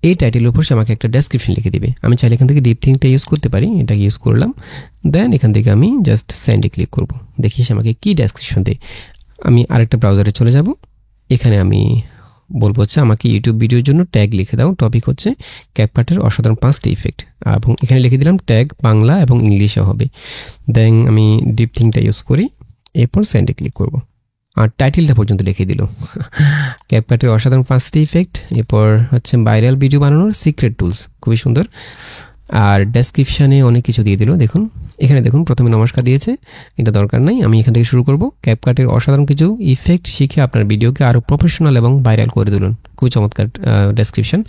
এই টাইটেলের উপর সে আমাকে একটা ডেসক্রিপশন লিখে দিবে। আমি চাইলে এখান থেকে ডিপ থিঙ্কটা ইউজ করতে পারি, এটা ইউজ করলাম। দেন এখান থেকে আমি জাস্ট সেন্ডে ক্লিক করব, দেখি সে আমাকে কী ডেসক্রিপশন দেয়। আমি আরেকটা ব্রাউজারে চলে যাব, এখানে আমি বলবো হচ্ছে আমাকে ইউটিউব ভিডিওর জন্য ট্যাগ লিখে দাও। টপিক হচ্ছে ক্যাপকাটের অসাধারণ 5টি ইফেক্ট, এবং এখানে লিখে দিলাম ট্যাগ বাংলা এবং ইংলিশে হবে। দেন আমি ডিপ থিঙ্কটা ইউজ করি, এরপর সেন্ডে ক্লিক করব আর টাইটেলটা পর্যন্ত লিখে দিল ক্যাপকাটের অসাধারণ 5টি ইফেক্ট। এরপর হচ্ছে ভাইরাল ভিডিও বানানোর সিক্রেট টুলস, খুবই সুন্দর। আর ডেসক্রিপশানে অনেক কিছু দিয়ে দিল। দেখুন এখানে দেখুন প্রথমে নমস্কার দিয়েছে, এটা দরকার নাই। আমি এখান থেকে শুরু করব। ক্যাপকাটের অসাধারণ কিছু ইফেক্ট শিখে আপনার ভিডিওকে আরও প্রফেশনাল এবং ভাইরাল করে তুলুন। খুবই চমৎকার ডেসক্রিপশন।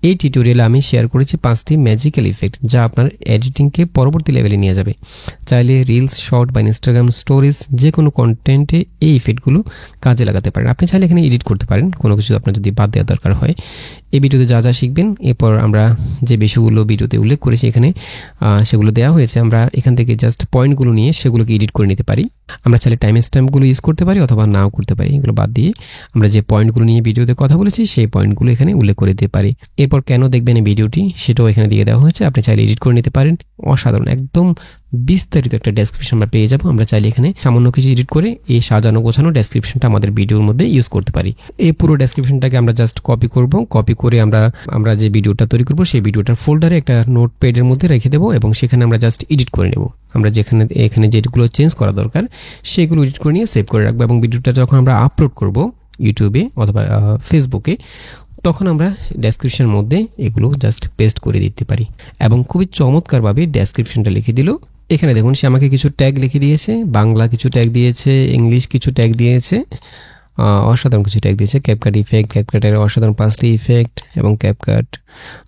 এই টিউটোরিয়ালে আমি শেয়ার করেছি 5টি ম্যাজিক্যাল ইফেক্ট যা আপনার এডিটিংকে পরবর্তী লেভেলে নিয়ে যাবে। চাইলে রিলস, শর্ট বা ইনস্টাগ্রাম স্টোরিজ যে কোনো কন্টেন্টে এই ইফেক্টগুলো কাজে লাগাতে পারেন। আপনি চাইলে এখানে এডিট করতে পারেন, কোনো কিছু আপনার যদি বাদ দেওয়ার দরকার হয়। এই ভিডিওতে যা যা শিখবেন, এরপর আমরা যে বিষয়গুলো ভিডিওতে উল্লেখ করেছি এখানে সেগুলো দেওয়া হয়েছে। আমরা এখান থেকে জাস্ট পয়েন্টগুলো নিয়ে সেগুলোকে এডিট করে নিতে পারি। আমরা চাইলে টাইম স্ট্যাম্পগুলো ইউজ করতে পারি অথবা নাও করতে পারি। এগুলো বাদ দিয়ে আমরা যে পয়েন্টগুলো নিয়ে ভিডিওতে কথা বলেছি সেই পয়েন্টগুলো এখানে উল্লেখ করে দিতে পারি। এরপর কেন দেখবেন এই ভিডিওটি সেটাও এখানে দিয়ে দেওয়া হয়েছে, আপনি চাইলে এডিট করে নিতে পারেন। অসাধারণ একদম বিস্তারিত একটা ডেসক্রিপশন আমরা পেয়ে যাবো। আমরা চাইলে এখানে সামান্য কিছু এডিট করে এই সাজানো গোছানো ডেসক্রিপশনটা আমাদের ভিডিওর মধ্যে ইউজ করতে পারি। এই পুরো ডেসক্রিপশনটাকে আমরা জাস্ট কপি করব। কপি করে আমরা যে ভিডিওটা তৈরি করব সেই ভিডিওটার ফোল্ডারে একটা নোটপ্যাডের মধ্যে রেখে দেবো এবং সেখানে আমরা জাস্ট এডিট করে নেব। আমরা এখানে যেগুলো চেঞ্জ করা দরকার সেগুলো এডিট করে নিয়ে সেভ করে রাখবো এবং ভিডিওটা যখন আমরা আপলোড করব ইউটিউবে অথবা ফেসবুকে, তখন আমরা ডেসক্রিপশনের মধ্যে এগুলো জাস্ট পেস্ট করে দিতে পারি এবং খুবই চমৎকারভাবে ডেসক্রিপশনটা লিখে দিল। এখানে দেখুন সে আমাকে কিছু ট্যাগ লিখে দিয়েছে, বাংলা কিছু ট্যাগ দিয়েছে, ইংলিশ কিছু ট্যাগ দিয়েছে, অসাধারণ কিছু ট্যাগ দিয়েছে। ক্যাপকাট ইফেক্ট, ক্যাপকাটের অসাধারণ 5টি ইফেক্ট এবং ক্যাপকাট।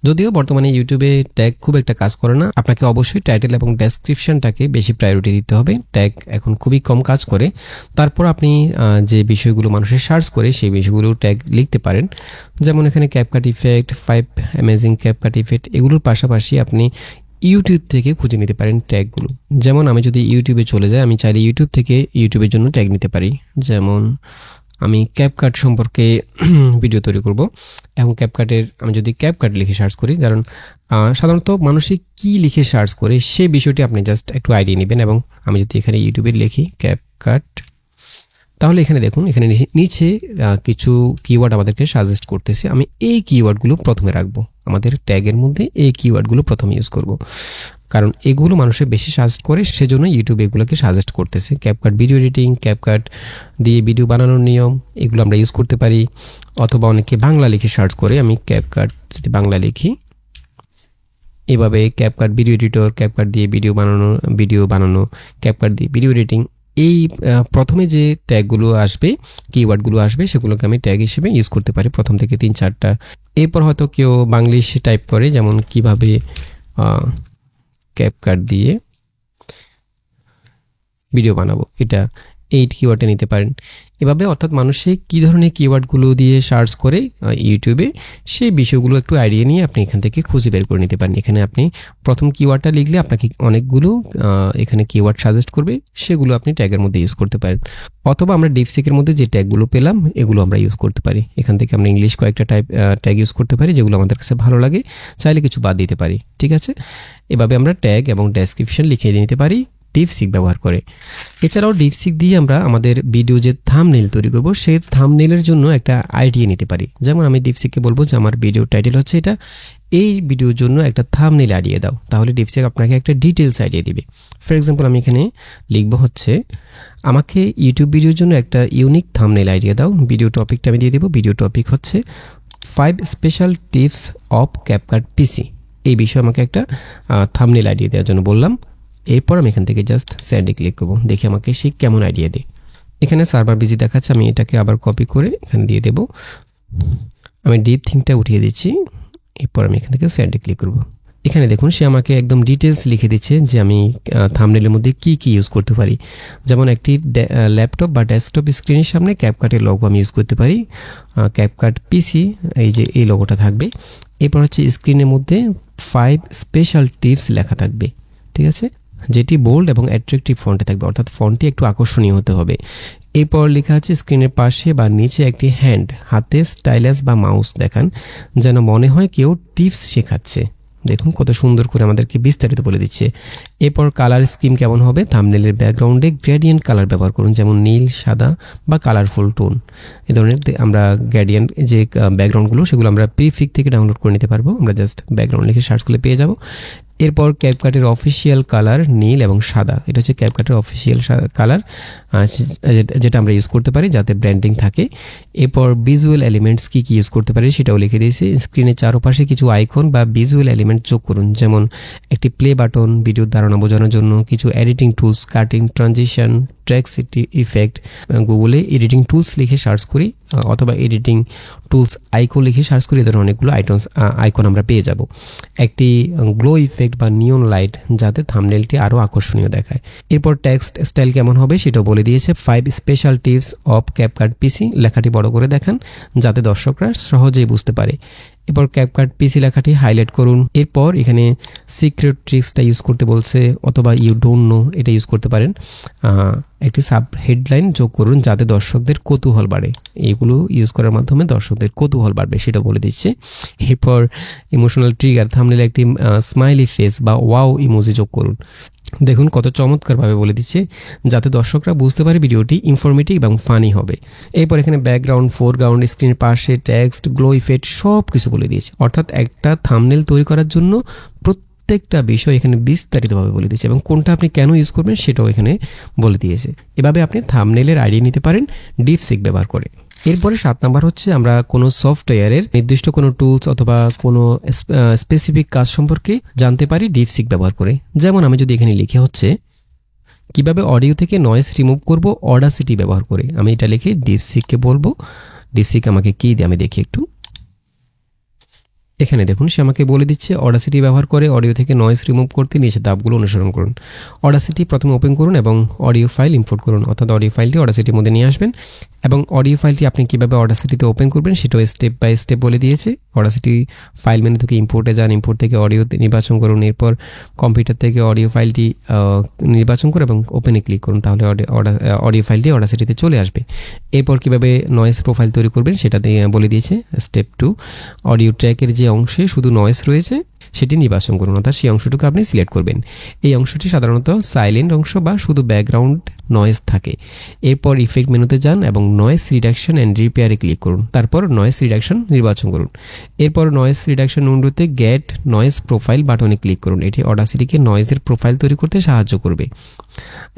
যদিও বর্তমানে ইউটিউবে ট্যাগ খুব একটা কাজ করে না, আপনাকে অবশ্যই টাইটেল এবং ডেসক্রিপশনটাকে বেশি প্রায়োরিটি দিতে হবে। ট্যাগ এখন খুবই কম কাজ করে। তারপর আপনি যে বিষয়গুলো মানুষের সার্চ করে সেই বিষয়গুলো ট্যাগ লিখতে পারেন। যেমন এখানে CapCut effect, 5 amazing CapCut effect, এগুলোর পাশাপাশি আপনি ইউটিউব থেকে খুঁজে নিতে পারেন ট্যাগগুলো। যেমন আমি যদি ইউটিউবে চলে যাই, আমি চাইলে ইউটিউব থেকে ইউটিউবের জন্য ট্যাগ নিতে পারি। যেমন আমি ক্যাপকাট সম্পর্কে ভিডিও তৈরি করব এবং আমি যদি ক্যাপকাট লিখে সার্চ করি, কারণ সাধারণত মানুষই কি লিখে সার্চ করে সেই বিষয়টি আপনি জাস্ট একটু আইডিয়া নেবেন। এবং আমি যদি এখানে ইউটিউবে লিখি ক্যাপকাট, তাহলে এখানে দেখুন এখানে নিচে কিছু কিওয়ার্ড আমাদেরকে সাজেস্ট করতেছে। আমি এই কিওয়ার্ডগুলো প্রথমে রাখবো, আমাদের ট্যাগের মধ্যে এই কিওয়ার্ডগুলো প্রথমে ইউজ করব। কারণ এগুলো মানুষের বেশি সাজেস্ট করে, সেজন্য ইউটিউব এগুলোকে সাজেস্ট করতেছে। ক্যাপকাট ভিডিও এডিটিং, ক্যাপকাট দিয়ে ভিডিও বানানোর নিয়ম, এগুলো আমরা ইউজ করতে পারি। অথবা অনেকে বাংলা লিখে সার্চ করে, আমি ক্যাপকাট যদি বাংলা লিখি, এভাবে ক্যাপকাট ভিডিও এডিটর, ক্যাপকাট দিয়ে ভিডিও বানানো, ক্যাপকাট দিয়ে ভিডিও এডিটিং, এই প্রথমে যে ট্যাগগুলো আসবে, কিওয়ার্ডগুলো আসবে, সেগুলোকে আমি ট্যাগ হিসেবে ইউজ করতে পারি, প্রথম থেকে 3-4টা। এরপর হয়তো কেউ বাংলিশ টাইপ করে, যেমন কিভাবে ক্যাপকাট দিয়ে ভিডিও বানাবো, এটা 8 কিওয়ার্ডে নিতে পারেন। এভাবে অর্থাৎ মানুষে কী ধরনের কিওয়ার্ডগুলো দিয়ে সার্চ করে ইউটিউবে, সেই বিষয়গুলো একটু আইডিয়া নিয়ে আপনি এখান থেকে খুঁজে বের করে নিতে পারেন। এখানে আপনি প্রথম কিওয়ার্ডটা লিখলে আপনাকে অনেকগুলো এখানে কিওয়ার্ড সাজেস্ট করবে, সেগুলো আপনি ট্যাগের মধ্যে ইউজ করতে পারেন। অথবা আমরা ডিপসিকের মধ্যে যে ট্যাগগুলো পেলাম, এগুলো আমরা ইউজ করতে পারি। এখান থেকে আমরা ইংলিশ কয়েকটা ট্যাগ ইউজ করতে পারি, যেগুলো আমাদের কাছে ভালো লাগে, চাইলে কিছু বাদ দিতে পারি। ঠিক আছে, এভাবে আমরা ট্যাগ এবং ডেসক্রিপশন লিখে নিতে পারি ডিপসিক ব্যবহার করে। এছাড়াও ডিপসিক দিয়ে আমরা আমাদের ভিডিও যে থাম্বনেইল তৈরি করব, সেই থাম্বনেইলের জন্য একটা আইডিয়া নিতে পারি। যেমন আমি ডিপসিককে বলবো যে আমার ভিডিও টাইটেল হচ্ছে এটা, এই ভিডিওর জন্য একটা থাম্বনেইল আইডিয়া দাও, তাহলে ডিপসিক আপনাকে একটা ডিটেলস আইডিয়া দিবে। ফর এক্সাম্পল আমি এখানে লিখবো হচ্ছে, আমাকে ইউটিউব ভিডিওর জন্য একটা ইউনিক থাম্বনেইল আইডিয়া দাও। ভিডিও টপিকটা আমি দিয়ে দেবো, ভিডিও টপিক হচ্ছে 5 স্পেশাল টিপস অফ ক্যাপকাট পিসি। এই বিষয়ে আমাকে একটা থাম্বনেইল আইডিয়া দেওয়ার জন্য বললাম। এরপর আমি এখান থেকে জাস্ট সেন্ডে ক্লিক করবো, দেখি আমাকে সে কেমন আইডিয়া দেয়। এখানে সার্ভার বিজি দেখাচ্ছে, আমি এটাকে আবার কপি করে এখানে দিয়ে দেব। আমি ডিপ থিংটা উঠিয়ে দিচ্ছি, এরপর আমি এখান থেকে সেন্ডে ক্লিক করব। এখানে দেখুন সে আমাকে একদম ডিটেলস লিখে দিচ্ছে যে আমি থাম্বনেইলের মধ্যে কি ইউজ করতে পারি। যেমন একটি ল্যাপটপ বা ডেস্কটপ স্ক্রিনের সামনে ক্যাপকাটের লোগো আমি ইউজ করতে পারি, ক্যাপকাট পিসি, এই যে এই লোগোটা থাকবে। এরপর হচ্ছে স্ক্রিনের মধ্যে 5 স্পেশাল টিপস লেখা থাকবে, ঠিক আছে, যেটি বোল্ড এবং অ্যাট্রাকটিভ ফন্টে থাকবে, অর্থাৎ ফন্টটি একটু আকর্ষণীয় হতে হবে। এরপর লেখা আছে স্ক্রিনের পাশে বা নিচে একটি হাতে স্টাইলাস বা মাউস দেখান, যেন মনে হয় কেউ টিপস শেখাচ্ছে। দেখুন কত সুন্দর করে আমাদেরকে বিস্তারিত বলে দিচ্ছে। এরপর কালার স্কিম কেমন হবে, থাম্বনেইলের ব্যাকগ্রাউন্ডে গ্রেডিয়েন্ট কালার ব্যবহার করুন, যেমন নীল, সাদা বা কালারফুল টোন। এই ধরনের আমরা গ্রেডিয়েন্ট যে ব্যাকগ্রাউন্ডগুলো, সেগুলো আমরা প্রিফিক থেকে ডাউনলোড করে নিতে পারবো। আমরা জাস্ট ব্যাকগ্রাউন্ড লিখে সার্চ করলে পেয়ে যাব। এরপর ক্যাপকাটের অফিসিয়াল কালার নীল এবং সাদা, এটা হচ্ছে ক্যাপকাটের অফিসিয়াল কালার, যেটা আমরা ইউজ করতে পারি যাতে ব্র্যান্ডিং থাকে। এরপর ভিজুয়াল এলিমেন্টস কি ইউজ করতে পারি সেটাও লিখে দিয়েছি। স্ক্রিনের চারপাশে কিছু আইকন বা ভিজুয়াল এলিমেন্ট যোগ করুন, যেমন একটি প্লে বাটন, ভিডিওর ধারণা বোঝানোর জন্য কিছু editing tools, cutting, transition, tracts effect. গুগলে এডিটিং টুলস লিখে সার্চ করি অথবা এডিটিং টুলস আইকন লিখে সার্চ করি, এদের অনেকগুলো আইকন আমরা পেয়ে যাব। একটি গ্লো ইফেক্ট বা নিয়ন লাইট, যাতে থাম্বনেইলটি আরও আকর্ষণীয় দেখায়। এরপর টেক্সট স্টাইল কেমন হবে সেটাও বলে দিয়েছে। 5 স্পেশাল টিপস অফ ক্যাপকাট পিসি, লেখাটি বড় করে দেখান যাতে দর্শকরা সহজেই বুঝতে পারে। এরপর ক্যাপকাট পিসি লেখাটি হাইলাইট করুন। এরপর এখানে সিক্রেট ট্রিক্সটা ইউজ করতে বলছে, অথবা ইউ ডোন্ট নো এটা ইউজ করতে পারেন। একটি সাব হেডলাইন যোগ করুন যাতে দর্শকদের কৌতূহল বাড়ে। এইগুলো ইউজ করার মাধ্যমে দর্শকদের কৌতূহল বাড়বে, সেটা বলে দিচ্ছে। এরপর ইমোশনাল ট্রিগার, থাম্বনেইলে একটি স্মাইলি ফেস বা ওয়াও ইমোজি যোগ করুন। দেখুন কত চমৎকারভাবে বলে দিচ্ছে, যাতে দর্শকরা বুঝতে পারে ভিডিওটি ইনফরমেটিভ এবং ফানি হবে। এরপর এখানে ব্যাকগ্রাউন্ড, ফোরগ্রাউন্ড, স্ক্রিনের পাশে টেক্সট, গ্লো ইফেক্ট সব কিছু বলে দিয়েছে। অর্থাৎ একটা থাম্বনেইল তৈরি করার জন্য প্রত্যেকটা বিষয় এখানে বিস্তারিতভাবে বলে দিয়েছে, এবং কোনটা আপনি কেন ইউজ করবেন সেটাও এখানে বলে দিয়েছে। এভাবে আপনি থাম্বনেইলের আইডিয়া নিতে পারেন ডিপসিক ব্যবহার করে। এরপরে 7 নাম্বার হচ্ছে, আমরা কোনো সফটওয়্যারের নির্দিষ্ট কোনো টুলস অথবা কোনো স্পেসিফিক কাজ সম্পর্কে জানতে পারি ডিপসিক ব্যবহার করে। যেমন আমি যদি এখানে লিখে হচ্ছে কিভাবে অডিও থেকে নয়েজ রিমুভ করব অডাসিটি ব্যবহার করে, আমি এটা লিখে ডিপসিককে বলবো। ডিপসিক আমাকে কি দিয়ে আমি দেখি একটু। এখানে দেখুন সে আমাকে বলে দিচ্ছে অডাসিটি ব্যবহার করে অডিও থেকে নয়েজ রিমুভ করতে নিচে ধাপগুলো অনুসরণ করুন। অডাসিটি প্রথমে ওপেন করুন এবং অডিও ফাইল ইম্পোর্ট করুন, অর্থাৎ অডিও ফাইলটি অডাসিটির মধ্যে নিয়ে আসবেন। এবং অডিও ফাইলটি আপনি কীভাবে অডাসিটিতে ওপেন করবেন সেটাও স্টেপ বাই স্টেপ বলে দিয়েছে। অডাসিটি ফাইল মেনু থেকে ইম্পোর্টে যান, ইম্পোর্ট থেকে অডিও নির্বাচন করুন, এরপর কম্পিউটার থেকে অডিও ফাইলটি নির্বাচন করুন এবং ওপেনে ক্লিক করুন, তাহলে অডিও ফাইলটি অডাসিটিতে চলে আসবে। এরপর কীভাবে নয়েজ প্রোফাইল তৈরি করবেন সেটা বলে দিয়েছে। স্টেপ 2, অডিও ট্র্যাকের যে অংশে শুধু নয়েজ রয়েছে সেটি নির্বাচন করুন, অর্থাৎ সেই অংশটুকু আপনি সিলেক্ট করবেন। এই অংশটি সাধারণত সাইলেন্ট অংশ বা শুধু ব্যাকগ্রাউন্ড নয়েজ থাকে। এরপর ইফেক্ট মেনুতে যান এবং নয়েজ রিডাকশন অ্যান্ড রিপেয়ারে ক্লিক করুন, তারপর নয়েজ রিডাকশন নির্বাচন করুন। এরপর নয়েজ রিডাকশন উইন্ডোতে গেট নয়েজ প্রোফাইল বাটনে ক্লিক করুন। এটি অডাসিটিকে নয়েজের প্রোফাইল তৈরি করতে সাহায্য করবে।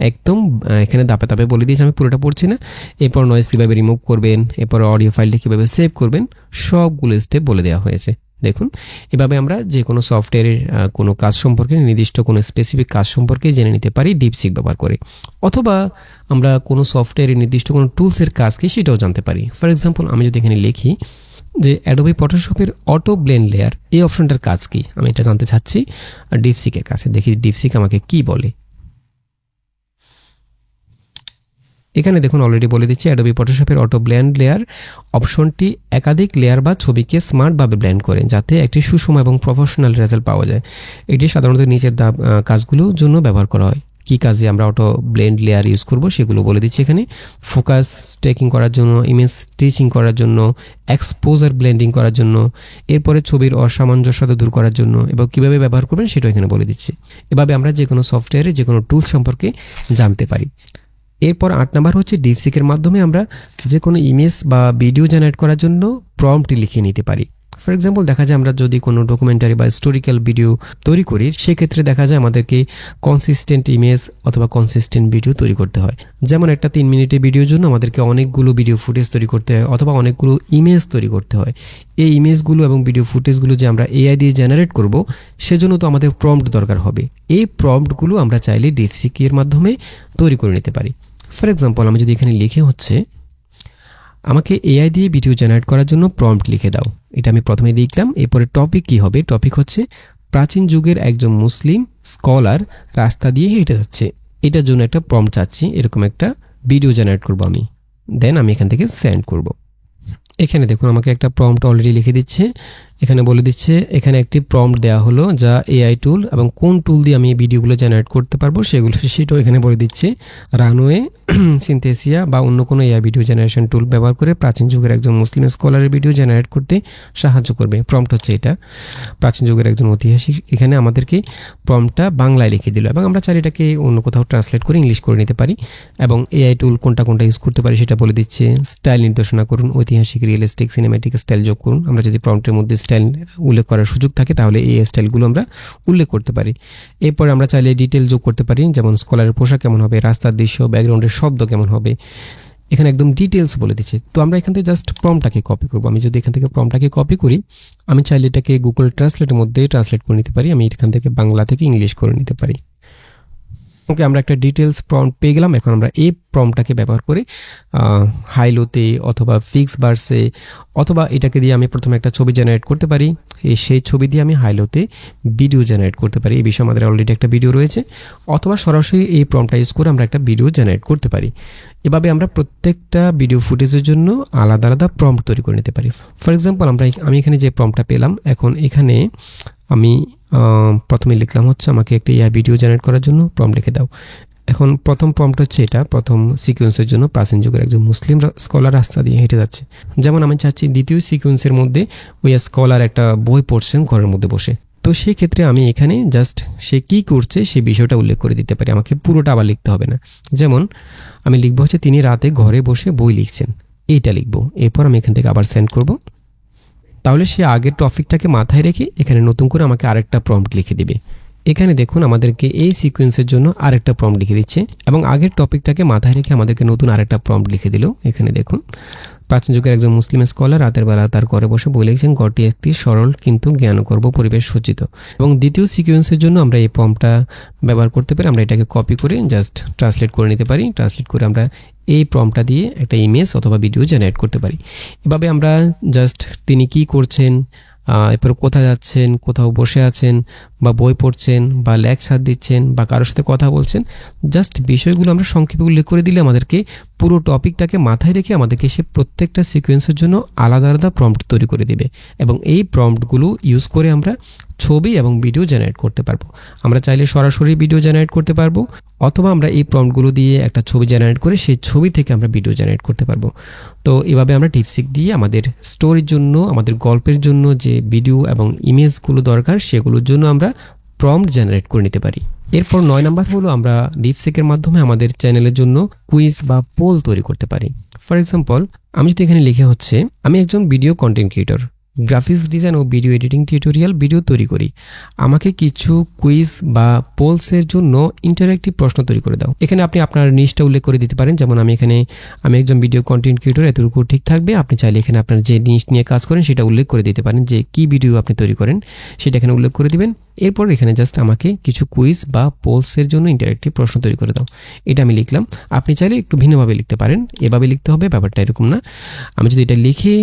একদম এখানে ধাপে ধাপে বলে দিয়েছি, আমি পুরোটা পড়ছি না। এরপর নয়েজ কীভাবে রিমুভ করবেন, এরপর অডিও ফাইলটি কীভাবে সেভ করবেন, সবগুলো স্টেপ বলে দেওয়া হয়েছে। দেখুন, এভাবে আমরা যে কোনো সফটওয়্যারের কোনো কাজ সম্পর্কে, নির্দিষ্ট কোনো স্পেসিফিক কাজ সম্পর্কে জেনে নিতে পারি ডিপসিক ব্যবহার করে। অথবা আমরা কোনো সফটওয়্যারের নির্দিষ্ট কোনো টুলসের কাজ কি সেটাও জানতে পারি। ফর এক্সাম্পল, আমি যদি এখানে লিখি যে অ্যাডোবি ফটোশপের অটো ব্লেন্ড লেয়ার, এই অপশনটার কাজ কি, আমি এটা জানতে চাচ্ছি ডিপসিকের কাছে। দেখি ডিপসিক আমাকে কি বলে। এখানে দেখুন অলরেডি বলে দিচ্ছি, অ্যাডোবি ফটোশপের অটো ব্লেন্ড লেয়ার অপশনটি একাধিক লেয়ার বা ছবিকে স্মার্টভাবে ব্লেন্ড করে, যাতে একটি সুষম এবং প্রফেশনাল রেজাল্ট পাওয়া যায়। এটি সাধারণত নিচের কাজগুলোর জন্য ব্যবহার করা হয়। কী কাজে আমরা অটো ব্লেন্ড লেয়ার ইউজ করব সেগুলো বলে দিচ্ছি এখানে। ফোকাস স্টেকিং করার জন্য, ইমেজ স্টিচিং করার জন্য, এক্সপোজার ব্লেন্ডিং করার জন্য, এরপরে ছবির অসামঞ্জস্যতা দূর করার জন্য, এবং কীভাবে ব্যবহার করবেন সেটাও এখানে বলে দিচ্ছি। এভাবে আমরা যে কোনো সফটওয়্যারে যে কোনো টুল সম্পর্কে জানতে পারি। এরপর 8 নাম্বার হচ্ছে ডিপসিকের মাধ্যমে আমরা যে কোনো ইমেজ বা ভিডিও জেনারেট করার জন্য প্রম্পট লিখে নিতে পারি। ফর এক্সাম্পল, দেখা যায় আমরা যদি কোনো ডকুমেন্টারি বা হিস্টোরিক্যাল ভিডিও তৈরি করি, সেক্ষেত্রে দেখা যায় আমাদেরকে কনসিস্টেন্ট ইমেজ অথবা কনসিস্টেন্ট ভিডিও তৈরি করতে হয়। যেমন একটা 3 মিনিটের ভিডিওর জন্য আমাদেরকে অনেকগুলো ভিডিও ফুটেজ তৈরি করতে হয় অথবা অনেকগুলো ইমেজ তৈরি করতে হয়। এই ইমেজগুলো এবং ভিডিও ফুটেজগুলো যে আমরা এআই দিয়ে জেনারেট করব, সেজন্য তো আমাদের প্রম্পট দরকার হবে। এই প্রম্পটগুলো আমরা চাইলে ডিপসিকের মাধ্যমে তৈরি করে নিতে পারি। ফর এক্সাম্পল, আমি যদি এখানে লিখে হচ্ছে আমাকে এআই দিয়ে ভিডিও জেনারেট করার জন্য প্রম্পট লিখে দাও, এটা আমি প্রথমে লিখলাম। এরপরে টপিক কি হবে, টপিক হচ্ছে প্রাচীন যুগের একজন মুসলিম স্কলার রাস্তা দিয়ে হেঁটে যাচ্ছে। এটার জন্য একটা প্রম্পট চাচ্ছি, এরকম একটা ভিডিও জেনারেট করব আমি। দেন আমি এখান থেকে সেন্ড করব। এখানে দেখুন আমাকে একটা প্রম্পট অলরেডি লিখে দিচ্ছে। এখানে বলে দিচ্ছে এখানে একটি প্রম্পট দেওয়া হলো যা এআই টুল, এবং কোন টুল দিয়ে আমি ভিডিওগুলো জেনারেট করতে পারবো সেটাও এখানে বলে দিচ্ছে। রানওয়ে, সিনথেসিয়া বা অন্য কোনো এআই ভিডিও জেনারেশন টুল ব্যবহার করে প্রাচীন যুগের একজন মুসলিম স্কলারের ভিডিও জেনারেট করতে সাহায্য করবে। প্রম্পট হচ্ছে এটা, প্রাচীন যুগের একজন ঐতিহাসিক। এখানে আমাদেরকে প্রম্পটটা বাংলায় লিখে দিল, এবং আমরা চাইলে এটাকে অন্য কোথাও ট্রান্সলেট করে ইংলিশ করে নিতে পারি। এবং এআই টুল কোনটা কোনটা ইউজ করতে পারি সেটা বলে দিচ্ছে। স্টাইল নির্দেশনা করুন, ঐতিহাসিক, রিয়েলিস্টিক, সিনেম্যাটিক স্টাইল যোগ করুন। আমরা যদি প্রম্পটের মধ্যে স্টাইল উল্লেখ করার সুযোগ থাকে তাহলে এই স্টাইলগুলো আমরা উল্লেখ করতে পারি। এরপর আমরা চাইলে ডিটেল যোগ করতে পারি, যেমন স্কলারের পোশাক কেমন হবে, রাস্তার দৃশ্য, ব্যাকগ্রাউন্ডের শব্দ কেমন হবে। এখানে একদম ডিটেলস বলে দিচ্ছে। তো আমরা এখান থেকে জাস্ট প্রম্পটটাকে কপি করব। আমি যদি এখান থেকে প্রম্পটটাকে কপি করি, আমি চাইলে এটাকে গুগল ট্রান্সলেটের মধ্যে ট্রান্সলেট করে নিতে পারি। আমি এখান থেকে বাংলা থেকে ইংলিশ করে নিতে পারি। ওকে, আমরা একটা ডিটেলস প্রম্পট পেয়ে গেলাম। এখন আমরা এই প্রম্পটটাকে ব্যবহার করে হাইলোতে অথবা ফিক্স বার্সে অথবা এটাকে দিয়ে আমি প্রথমে একটা ছবি জেনারেট করতে পারি। সেই ছবি দিয়ে আমি হাইলোতে ভিডিও জেনারেট করতে পারি। এই বিষয়ে আমাদের অলরেডি একটা ভিডিও রয়েছে। অথবা সরাসরি এই প্রম্পটটা ইউজ করে আমরা একটা ভিডিও জেনারেট করতে পারি। এভাবে আমরা প্রত্যেকটা ভিডিও ফুটেজের জন্য আলাদা আলাদা প্রম্পট তৈরি করে নিতে পারি। ফর এক্সাম্পল, আমি এখানে যে প্রম্পটটা পেলাম, এখন এখানে আমি প্রথমে লিখলাম হচ্ছে আমাকে একটা এআই ভিডিও জেনারেট করার জন্য প্রম্পট লিখে দাও। এখন প্রথম প্রম্পট হচ্ছে এটা, প্রথম সিকোয়েন্সের জন্য প্রাচীন যুগের একজন মুসলিম স্কলার রাস্তা দিয়ে হেঁটে যাচ্ছে। যেমন আমি চাচ্ছি দ্বিতীয় সিকোয়েন্সের মধ্যে ওই স্কলার একটা বই পড়ছেন ঘরের মধ্যে বসে। তো সেই ক্ষেত্রে আমি এখানে জাস্ট সে কী করছে সেই বিষয়টা উল্লেখ করে দিতে পারি, আমাকে পুরোটা আবার লিখতে হবে না। যেমন আমি লিখবো হচ্ছে তিনি রাতে ঘরে বসে বই লিখছেন, এইটা লিখবো। এরপর আমি এখান থেকে আবার সেন্ড করব। তাহলে সে আগের টপিকটাকে মাথায় রেখে এখানে নতুন করে আমাকে আরেকটা প্রম্পট লিখে দিবে। এখানে দেখুন আমাদেরকে এই সিকোয়েন্সের জন্য আরেকটা প্রম্পট লিখে দিচ্ছে, এবং আগের টপিকটাকে মাথায় রেখে আমাদেরকে নতুন আরেকটা প্রম্পট লিখে দিল। এখানে দেখুন প্রাচীন যুগের একজন মুসলিম স্কলার রাতের বেলা তার ঘরে বসে বই লিখছেন, ঘরটি একটি সরল কিন্তু জ্ঞানগর্ভ পরিবেশ সজ্জিত। এবং দ্বিতীয় সিকোয়েন্সের জন্য আমরা এই প্রম্পটটা ব্যবহার করতে পারি। আমরা এটাকে কপি করে জাস্ট ট্রান্সলেট করে নিতে পারি। ট্রান্সলেট করে আমরা এই প্রম্পটটা দিয়ে একটা ইমেজ অথবা ভিডিও জেনারেট করতে পারি। এভাবে আমরা জাস্ট তিনি কি করছেন, এরপর কোথায় যাচ্ছেন, কোথাও বসে আছেন বা বই পড়ছেন বা লেকচার দিচ্ছেন বা কারোর সাথে কথা বলছেন, জাস্ট বিষয়গুলো আমরা সংক্ষেপে উল্লেখ করে দিলে আমাদেরকে পুরো টপিকটাকে মাথায় রেখে আমাদেরকে সে প্রত্যেকটা সিকোয়েন্সের জন্য আলাদা আলাদা প্রম্পট তৈরি করে দেবে। এবং এই প্রম্পটগুলো ইউজ করে আমরা ছবি এবং ভিডিও জেনারেট করতে পারবো। আমরা চাইলে সরাসরি ভিডিও জেনারেট করতে পারবো, অথবা আমরা এই প্রম্পটগুলো দিয়ে একটা ছবি জেনারেট করে সেই ছবি থেকে আমরা ভিডিও জেনারেট করতে পারবো। তো এভাবে আমরা ডিপসিক দিয়ে আমাদের স্টোরির জন্য, আমাদের গল্পের জন্য যে ভিডিও এবং ইমেজগুলো দরকার সেগুলোর জন্য আমরা প্রম্পট জেনারেট করে নিতে পারি। এরপর 9 নাম্বার হলো আমরা ডিপসিকের মাধ্যমে আমাদের চ্যানেলের জন্য কুইজ বা পোল তৈরি করতে পারি। ফর এক্সাম্পল, আমি যদি এখানে লিখে হচ্ছে আমি একজন video content creator, graphics design ও ভিডিও এডিটিং টিউটোরিয়াল ভিডিও তৈরি করি, আমাকে কিছু কুইজ বা পোলসের জন্য ইন্টারঅ্যাক্টিভ প্রশ্ন তৈরি করে দাও। এখানে আপনি আপনার নিশটা উল্লেখ করে দিতে পারেন, যেমন আমি একজন ভিডিও কন্টেন্ট ক্রিয়েটর, এতটুকু ঠিক থাকবে। আপনি চাইলে এখানে আপনার যে নিশ নিয়ে কাজ করেন সেটা উল্লেখ করে দিতে পারেন, যে কি ভিডিও আপনি তৈরি করেন সেটা এখানে উল্লেখ করে দিবেন। এরপর এখানে জাস্ট আমাকে কিছু কুইজ বা পোলসের জন্য ইন্টারঅ্যাক্টিভ প্রশ্ন তৈরি করে দাও, এটা আমি লিখলাম। আপনি চাইলে একটু ভিন্নভাবে লিখতে পারেন, এভাবে লিখতে হবে, ব্যাপারটা এরকম না। আমি যদি এটা লিখে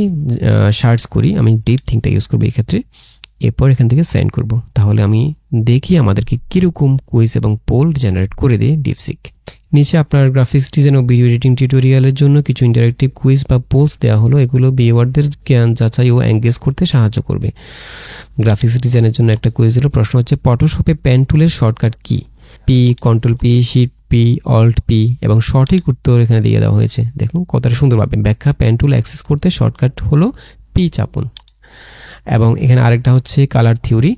সার্চ করি, আমি ডিপ থিঙ্কটা ইউজ করবো এক্ষেত্রে, এরপর এখান থেকে সেন্ড করব, তাহলে আমি দেখি আমাদেরকে কীরকম কুইজ এবং পোল জেনারেট করে দেয় ডিপসিক। নিচে আপনার গ্রাফিক্স ডিজাইন ও ভিডিও এডিটিং টিউটোরিয়ালের জন্য কিছু ইন্টারঅ্যাক্টিভ কুইজ বা পোলস দেওয়া হলো, এগুলো ভিউয়ারদের জ্ঞান যাচাই ও এঙ্গেজ করতে সাহায্য করবে। গ্রাফিক্স ডিজাইনের জন্য একটা কুইজ হলো, প্রশ্ন হচ্ছে ফটোশপে পেন টুলের শর্টকাট কি? P, control P, shift P, alt P, এবং সঠিক উত্তর এখানে দিয়ে দেওয়া হয়েছে। দেখুন কতটা সুন্দরভাবে ব্যাখ্যা, পেন টুল অ্যাক্সেস করতে শর্টকাট হলো পি চাপুন। এবং এখানে আরেকটা হচ্ছে কালার থিওরি,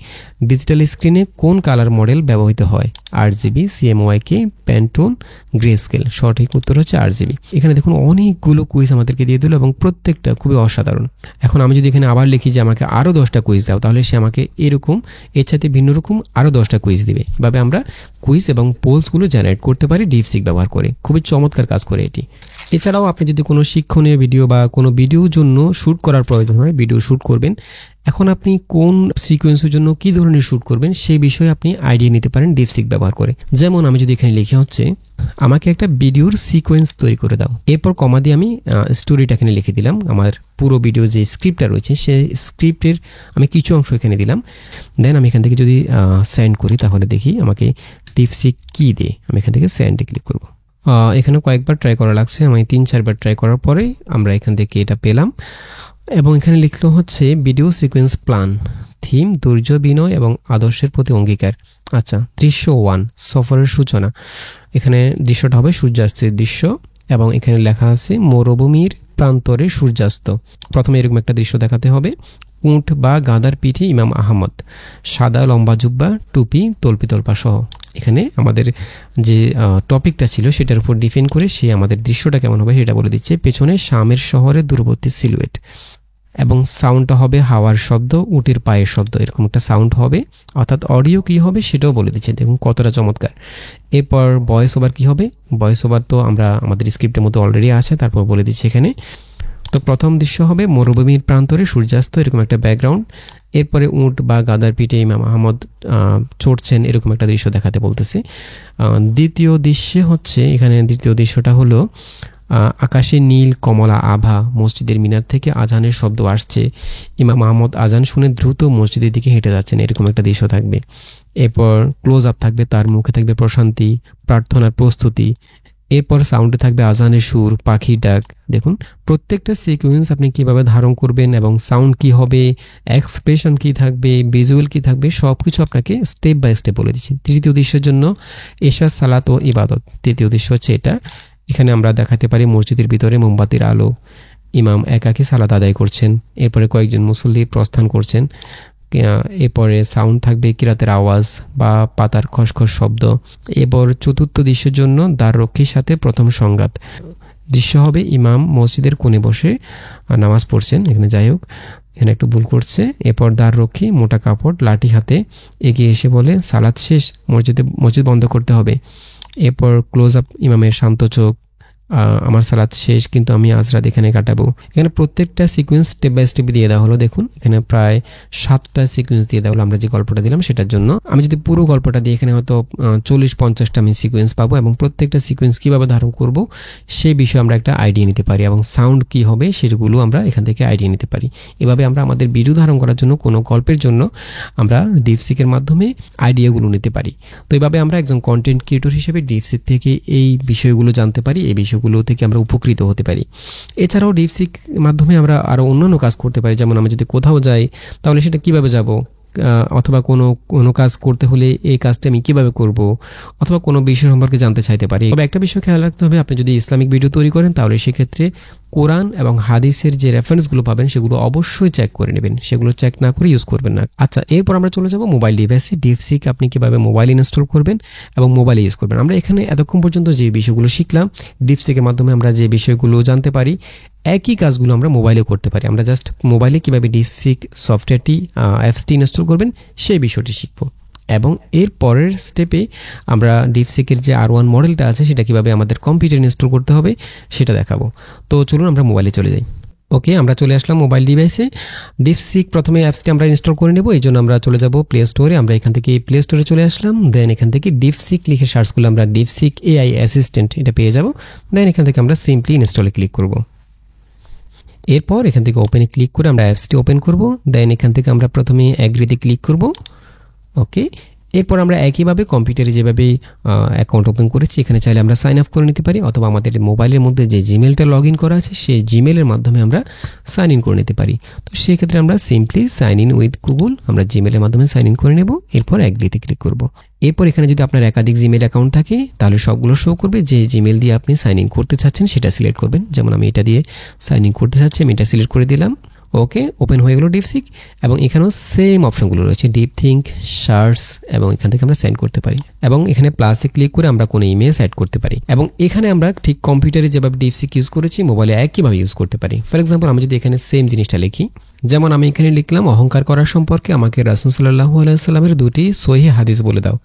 ডিজিটাল স্ক্রিনে কোন কালার মডেল ব্যবহৃত হয়? RGB, CMYK, Pantone, grey scale. সঠিক উত্তর হচ্ছে RGB। এখানে দেখুন অনেকগুলো কুইজ আমাদেরকে দিয়ে দিল এবং প্রত্যেকটা খুবই অসাধারণ। এখন আমি যদি এখানে আবার লিখি যে আমাকে আরও 10টা কুইজ দাও, তাহলে সে আমাকে এরকম এর সাথে ভিন্ন রকম আরও 10টা কুইজ দিবে। এভাবে আমরা কুইজ এবং পোলসগুলো জেনারেট করতে পারি ডিপসিক ব্যবহার করে। খুবই চমৎকার কাজ করে এটি। এছাড়াও আপনি যদি কোনো শিক্ষণীয় ভিডিও বা কোনো ভিডিওর জন্য শ্যুট করার প্রয়োজন হয়, ভিডিও শ্যুট করবেন, এখন আপনি কোন সিকোয়েন্সের জন্য কী ধরনের শ্যুট করবেন সেই বিষয়ে আপনি আইডিয়া নিতে পারেন ডিপসিক ব্যবহার করে। যেমন আমি যদি এখানে লিখে হচ্ছে আমাকে একটা ভিডিওর সিকোয়েন্স তৈরি করে দাও, এরপর কমা দিয়ে আমি স্টোরিটা এখানে লিখে দিলাম। আমার পুরো ভিডিও যে স্ক্রিপ্টটা রয়েছে সেই স্ক্রিপ্টের আমি কিছু অংশ এখানে দিলাম। দেন আমি এখান থেকে যদি সেন্ড করি, তাহলে দেখি আমাকে ডিপসিক কী দিয়ে। আমি এখান থেকে সেন্ডে ক্লিক করব। এখানে কয়েকবার ট্রাই করা লাগছে, আমি 3-4বার ট্রাই করার পরে আমরা এখান থেকে এটা পেলাম। এবং এখানে লিখলো হচ্ছে ভিডিও সিকোয়েন্স প্ল্যান, থিম, ধৈর্য, বিনয় এবং আদর্শের প্রতি অঙ্গীকার। আচ্ছা, দৃশ্য 1, সফরের সূচনা। এখানে দৃশ্যটা হবে সূর্যাস্তের দৃশ্য এবং এখানে লেখা আছে মরুভূমির প্রান্তরে সূর্যাস্ত। প্রথমে এরকম একটা দৃশ্য দেখাতে হবে, উট বা গাধার পিঠে ইমাম আহমদ, সাদা লম্বা জুব্বা, টুপি, তল্পা সহ। এখানে আমাদের যে টপিকটা ছিল সেটার উপর ডিপেন্ড করে সে আমাদের দৃশ্যটা কেমন হবে সেটা বলে দিচ্ছে। পেছনে শামের শহরের দূরবর্তী সিলুয়েট, এবং সাউন্ডটা হবে হাওয়ার শব্দ, উটের পায়ের শব্দ, এরকম একটা সাউন্ড হবে। অর্থাৎ অডিও কী হবে সেটাও বলে দিচ্ছে, দেখুন কতটা চমৎকার। এরপর ভয়েস ওভার কী হবে? ভয়েস ওভার তো আমরা আমাদের স্ক্রিপ্টের মধ্যে অলরেডি আছে, তারপর বলে দিচ্ছে এখানে। তো প্রথম দৃশ্য হবে মরুভূমির প্রান্তরে সূর্যাস্ত, এরকম একটা ব্যাকগ্রাউন্ড। এরপরে উট বা গাদার পিঠে ইমাম আহমদ চড়ছেন, এরকম একটা দৃশ্য দেখাতে বলতেছে। দ্বিতীয় দৃশ্যটা হলো আকাশে নীল কমলা আভা, মসজিদের মিনার থেকে আজানের শব্দ আসছে, ইমাম আহমদ আজান শুনে দ্রুত মসজিদের দিকে হেঁটে যাচ্ছেন, এরকম একটা দৃশ্য থাকবে। এরপর ক্লোজ আপ থাকবে, তার মুখে থাকবে প্রশান্তি, প্রার্থনার প্রস্তুতি। এরপর সাউন্ডে থাকবে আজানের সুর, পাখির ডাক। দেখুন প্রত্যেকটা সিকোয়েন্স আপনি কিভাবে ধারণ করবেন এবং সাউন্ড কি হবে, এক্সপ্রেশন কি থাকবে, ভিজুয়াল কি থাকবে, সব কিছু আপনাকে স্টেপ বাই স্টেপ বলে দিচ্ছি। তৃতীয় দৃশ্যের জন্য এশা, সালাত ও ইবাদত। তৃতীয় দৃশ্য হচ্ছে এটা। এখানে আমরা দেখাতে পারি মসজিদের ভিতরে মোমবাতির আলো, ইমাম একাকী সালাত আদায় করছেন, এরপরে কয়েকজন মুসল্লি প্রস্থান করছেন। এরপরে সাউন্ড থাকবে কিরাতের আওয়াজ বা পাতার খসখস শব্দ। এরপর চতুর্থ দৃশ্যের জন্য দ্বাররক্ষীর সাথে প্রথম সংঘাত। দৃশ্য হবে ইমাম মসজিদের কোণে বসে নামাজ পড়ছেন, এখানে যাই হোক এখানে একটু ভুল করছে। এরপর দ্বাররক্ষী মোটা কাপড় লাঠি হাতে এগিয়ে এসে বলে সালাত শেষ, মসজিদ বন্ধ করতে হবে। এরপর ক্লোজ আপ ইমামের শান্ত চোখ, আমার সালাত শেষ কিন্তু আমি আজ রাত এখানে কাটাবো। এখানে প্রত্যেকটা সিকোয়েন্স স্টেপ বাই স্টেপ দিয়ে দেওয়া হলো। দেখুন এখানে প্রায় 7টা সিকোয়েন্স দিয়ে দেওয়া হলো আমরা যে গল্পটা দিলাম সেটার জন্য। আমি যদি পুরো গল্পটা দিই এখানে হয়তো 40-50টা আমি সিকোয়েন্স পাবো এবং প্রত্যেকটা সিকোয়েন্স কীভাবে ধারণ করব সেই বিষয়ে আমরা একটা আইডিয়া নিতে পারি এবং সাউন্ড কী হবে সেগুলো আমরা এখান থেকে আইডিয়া নিতে পারি। এভাবে আমরা আমাদের ভিডিও ধারণ করার জন্য কোনো গল্পের জন্য আমরা ডিপসিকের মাধ্যমে আইডিয়াগুলো নিতে পারি। তো এভাবে আমরা একজন কন্টেন্ট ক্রিয়েটর হিসেবে ডিপসিক থেকে এই বিষয়গুলো জানতে পারি, এই বিষয়গুলো থেকে আমরা উপকৃত হতে পারি। এছাড়াও ডিপসিক মাধ্যমে আমরা আরও অন্যান্য কাজ করতে পারি। যেমন আমি যদি কোথাও যাই তাহলে সেটা কিভাবে যাব, অথবা কোনো কাজ করতে হলে এই কাজটা আমি কীভাবে করব, অথবা কোনো বিষয় সম্পর্কে জানতে চাইতে পারি। তবে একটা বিষয় খেয়াল রাখতে হবে, আপনি যদি ইসলামিক ভিডিও তৈরি করেন তাহলে সেক্ষেত্রে কোরআন এবং হাদিসের যে রেফারেন্সগুলো পাবেন সেগুলো অবশ্যই চেক করে নেবেন, সেগুলো চেক না করে ইউজ করবেন না। আচ্ছা, এরপর আমরা চলে যাব মোবাইল ডিভাইসে। ডিপসিক আপনি কীভাবে মোবাইল ইনস্টল করবেন এবং মোবাইলে ইউজ করবেন। আমরা এখানে এতক্ষণ পর্যন্ত যে বিষয়গুলো শিখলাম, ডিপসিকের মাধ্যমে আমরা যে বিষয়গুলো জানতে পারি, একই কাজগুলো আমরা মোবাইলে করতে পারি। আমরা জাস্ট মোবাইলে কীভাবে ডিপসিক সফটওয়্যারটি অ্যাপসটি ইনস্টল করবেন সেই বিষয়টি শিখব, এবং এর পরের স্টেপে আমরা ডিপসিকের যে R1 মডেলটা আছে সেটা কীভাবে আমাদের কম্পিউটারে ইনস্টল করতে হবে সেটা দেখাবো। তো চলুন আমরা মোবাইলে চলে যাই। ওকে, আমরা চলে আসলাম মোবাইল ডিভাইসে। ডিপসিক প্রথমে অ্যাপসটি আমরা ইনস্টল করে নেব, এই জন্য আমরা চলে যাব প্লে স্টোরে। আমরা এখান থেকে প্লে স্টোরে চলে আসলাম। দেন এখান থেকে ডিপসিক লিখে সার্চ করলে আমরা ডিপসিক AI অ্যাসিস্ট্যান্ট এটা পেয়ে যাব। দেন এখান থেকে আমরা সিম্পলি ইনস্টলে ক্লিক করব। এরপর এখান থেকে ওপেনে ক্লিক করে আমরা অ্যাপসটি ওপেন করব। দেন এখান থেকে আমরা প্রথমে অ্যাগ্রিতে ক্লিক করব। ওকে, এরপর আমরা একইভাবে কম্পিউটারে যেভাবে অ্যাকাউন্ট ওপেন করেছি এখানে চাইলে আমরা সাইন আপ করে নিতে পারি, অথবা আমাদের মোবাইলের মধ্যে যে জিমেলটা লগ ইন করা আছে সেই জিমেলের মাধ্যমে আমরা সাইন ইন করে নিতে পারি। তো সেক্ষেত্রে আমরা simply sign in with Google আমরা জিমেলের মাধ্যমে সাইন ইন করে নেব। এরপর অ্যাগ্রিতে ক্লিক করব। এরপর এখানে যদি আপনার একাধিক জিমেল অ্যাকাউন্ট থাকে তাহলে সবগুলো শো করবে। যে জিমেল দিয়ে আপনি সাইন ইন করতে চাচ্ছেন সেটা সিলেক্ট করবেন। যেমন আমি এটা দিয়ে সাইন ইন করতে চাচ্ছি, আমি এটা সিলেক্ট করে দিলাম। ওকে, ওপেন হয়ে গেল ডিপসিক, এবং এখানেও সেম অপশনগুলো রয়েছে, ডিপ থিঙ্ক, সার্চ, এবং এখান থেকে আমরা সেন্ড করতে পারি, এবং এখানে প্লাসে ক্লিক করে আমরা কোনো ইমেজ অ্যাড করতে পারি। এবং এখানে আমরা ঠিক কম্পিউটারে যেভাবে ডিপসিক ইউজ করেছি মোবাইলে একইভাবে ইউজ করতে পারি। ফর এক্সাম্পল, আমি যদি এখানে সেম জিনিসটা লিখি, যেমন আমি এখানে লিখলাম অহংকার করার সম্পর্কে আমাকে রাসূল সাল্লাল্লাহু আলাইহি ওয়াসাল্লামের 2টি সহিহ হাদিস বলে দাও।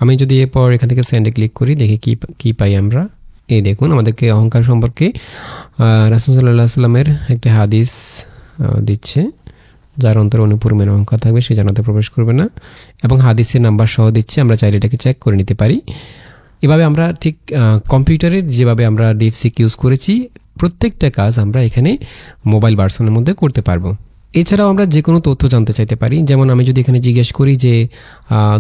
আমি যদি এরপর এখান থেকে সেন্ডে ক্লিক করি, দেখি কি পাই আমরা। এই দেখুন, আমাদেরকে অহংকার সম্পর্কে রাসূল সাল্লাল্লাহু আলাইহি ওয়াসাল্লামের একটি হাদিস দিচ্ছে, যার অন্তরে অনুপূর্বের অহংকার থাকবে সে জান্নাতে প্রবেশ করবে না, এবং হাদিসের নাম্বার সহ দিচ্ছে। আমরা চাইলে এটাকে চেক করে নিতে পারি। এভাবে আমরা ঠিক কম্পিউটারের যেভাবে আমরা ডিপসিক ইউজ করেছি প্রত্যেকটা কাজ আমরা এখানে মোবাইল ভার্সনের মধ্যে করতে পারবো। এছাড়াও আমরা যে কোনো তথ্য জানতে চাইতে পারি। যেমন আমি যদি এখানে জিজ্ঞেস করি যে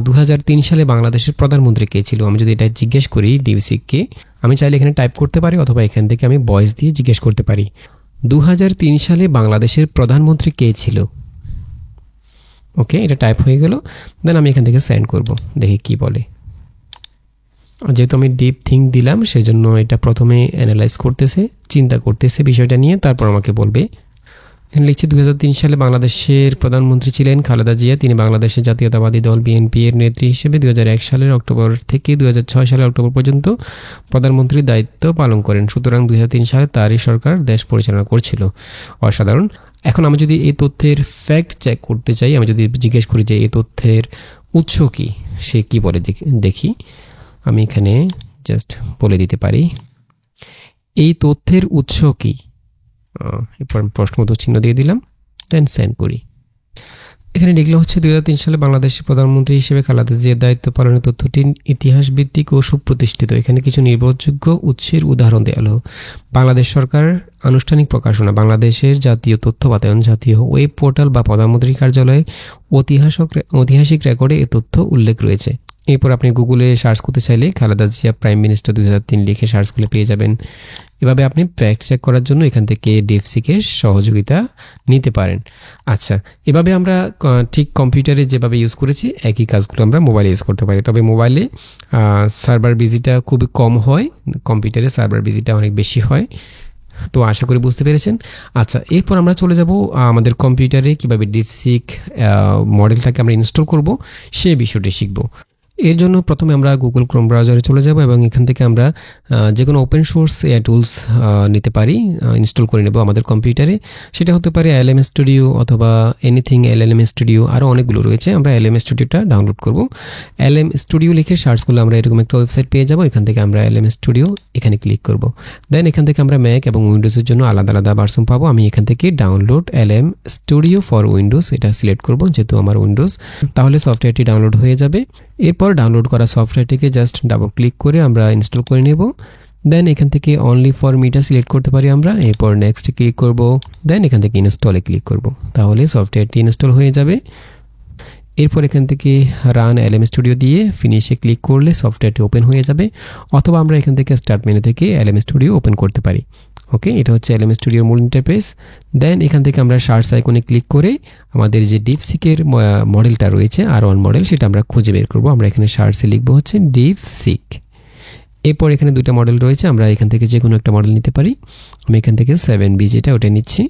2003 সালে বাংলাদেশের প্রধানমন্ত্রী কে ছিল, আমি যদি এটা জিজ্ঞেস করি ডিপসিককে, আমি চাইলে এখানে টাইপ করতে পারি, অথবা এখান থেকে আমি ভয়েস দিয়ে জিজ্ঞেস করতে পারি 2003 সালে বাংলাদেশের প্রধানমন্ত্রী কে ছিল। ওকে, এটা টাইপ হয়ে গেল। দেন আমি এখান থেকে সেন্ড করব, দেখি কি বলে। যেহেতু আমি ডিপ থিঙ্ক দিলাম সেজন্য এটা প্রথমে অ্যানালাইজ করতেছে, চিন্তা করতেছে বিষয়টা নিয়ে, তারপর আমাকে বলবে। এখানে লিখছে 2003 সালে বাংলাদেশের প্রধানমন্ত্রী ছিলেন খালেদা জিয়া। তিনি বাংলাদেশের জাতীয়তাবাদী দল বিএনপি এর নেত্রী হিসেবে 2001 সালের অক্টোবর থেকে 2006 সালের অক্টোবর পর্যন্ত প্রধানমন্ত্রীর দায়িত্ব পালন করেন। সুতরাং 2003 সালে তারই সরকার দেশ পরিচালনা করছিল। অসাধারণ। এখন আমি যদি এই তথ্যের ফ্যাক্ট চেক করতে চাই, আমি যদি জিজ্ঞেস করি যে এই তথ্যের উৎস কি, সে কি বলে দেখি। আমি এখানে জাস্ট বলে দিতে পারি এই তথ্যের উৎস কি। এরপর প্রশ্নবোধক চিহ্ন দিয়ে দিলাম, দেন সেন্ড করি। এখানে লিখলে হচ্ছে 2003 সালে বাংলাদেশের প্রধানমন্ত্রী হিসেবে খালেদা জিয়ার দায়িত্ব পালনের তথ্যটি ইতিহাস ভিত্তিক ও সুপ্রতিষ্ঠিত। এখানে কিছু নির্ভরযোগ্য উৎসের উদাহরণ দেওয়া হলো। বাংলাদেশ সরকার আনুষ্ঠানিক প্রকাশনা, বাংলাদেশের জাতীয় তথ্য বাতায়ন, জাতীয় ওয়েব পোর্টাল বা প্রধানমন্ত্রীর কার্যালয়ে ঐতিহাসিক রেকর্ডে এ তথ্য উল্লেখ রয়েছে। এরপর আপনি গুগলে সার্চ করতে চাইলে খালেদা জিয়া প্রাইম মিনিস্টার 2003 লিখে সার্চ করলে পেয়ে যাবেন। এভাবে আপনি ফ্যাক্ট চেক করার জন্য এখান থেকে ডিপসিকের সহযোগিতা নিতে পারেন। আচ্ছা, এভাবে আমরা ঠিক কম্পিউটারে যেভাবে ইউজ করেছি একই কাজগুলো আমরা মোবাইলে ইউজ করতে পারি। তবে মোবাইলে সার্ভার বিজিটা খুবই কম হয়, কম্পিউটারে সার্ভার বিজিটা অনেক বেশি হয়। তো আশা করি বুঝতে পেরেছেন। আচ্ছা, এরপর আমরা চলে যাব আমাদের কম্পিউটারে কিভাবে ডিপসিক মডেলটাকে আমরা ইনস্টল করব সেই বিষয়টি শিখব। এর জন্য প্রথমে আমরা গুগল ক্রোম ব্রাউজারে চলে যাব, এবং এখান থেকে আমরা যে কোনো ওপেন সোর্স এআই টুলস নিতে পারি, ইনস্টল করে নেব আমাদের কম্পিউটারে। সেটা হতে পারে LM স্টুডিও অথবা এনিথিং LLM স্টুডিও, আরও অনেকগুলো রয়েছে। আমরা LM স্টুডিওটা ডাউনলোড করব। LM স্টুডিও লিখে সার্চ করলে আমরা এরকম একটা ওয়েবসাইট পেয়ে যাব। এখান থেকে আমরা LM স্টুডিও এখানে ক্লিক করব। দেন এখান থেকে আমরা ম্যাক এবং উইন্ডোজের জন্য আলাদা আলাদা ভার্সন পাবো। আমি এখান থেকে download LM studio for Windows এটা সিলেক্ট করব, যেহেতু আমার উইন্ডোজ। তাহলে সফটওয়্যারটি ডাউনলোড হয়ে যাবে। এরপর ডাউনলোড করা সফটওয়্যারটিকে জাস্ট ডাবল ক্লিক করে আমরা ইনস্টল করে নেব। দেন এখান থেকে অনলি ফর মিটা সিলেক্ট করতে পারি আমরা। এরপর নেক্সট ক্লিক করব। দেন এখান থেকে ইনস্টলে ক্লিক করব। তাহলে সফটওয়্যারটি ইনস্টল হয়ে যাবে। এরপর এখান থেকে রান LM স্টুডিও দিয়ে ফিনিশে ক্লিক করলে সফটওয়্যারটি ওপেন হয়ে যাবে, অথবা আমরা এখান থেকে স্টার্ট মেনু থেকে LM স্টুডিও ওপেন করতে পারি। ওকে, এটা হচ্ছে এলএম স্টুডিওর মূল ইন্টারফেস। দেন এখান থেকে আমরা সার্চ আইকনে ক্লিক করে আমাদের যে ডিপসিকের মডেলটা রয়েছে R1 মডেল, সেটা আমরা খুঁজে বের করব। আমরা এখানে সার্চে লিখব হচ্ছে ডিপসিক। এরপর এখানে দুইটা মডেল রয়েছে, আমরা এখান থেকে যে কোনো একটা মডেল নিতে পারি। আমি এখান থেকে 7B যেটা ওটা নিচ্ছি।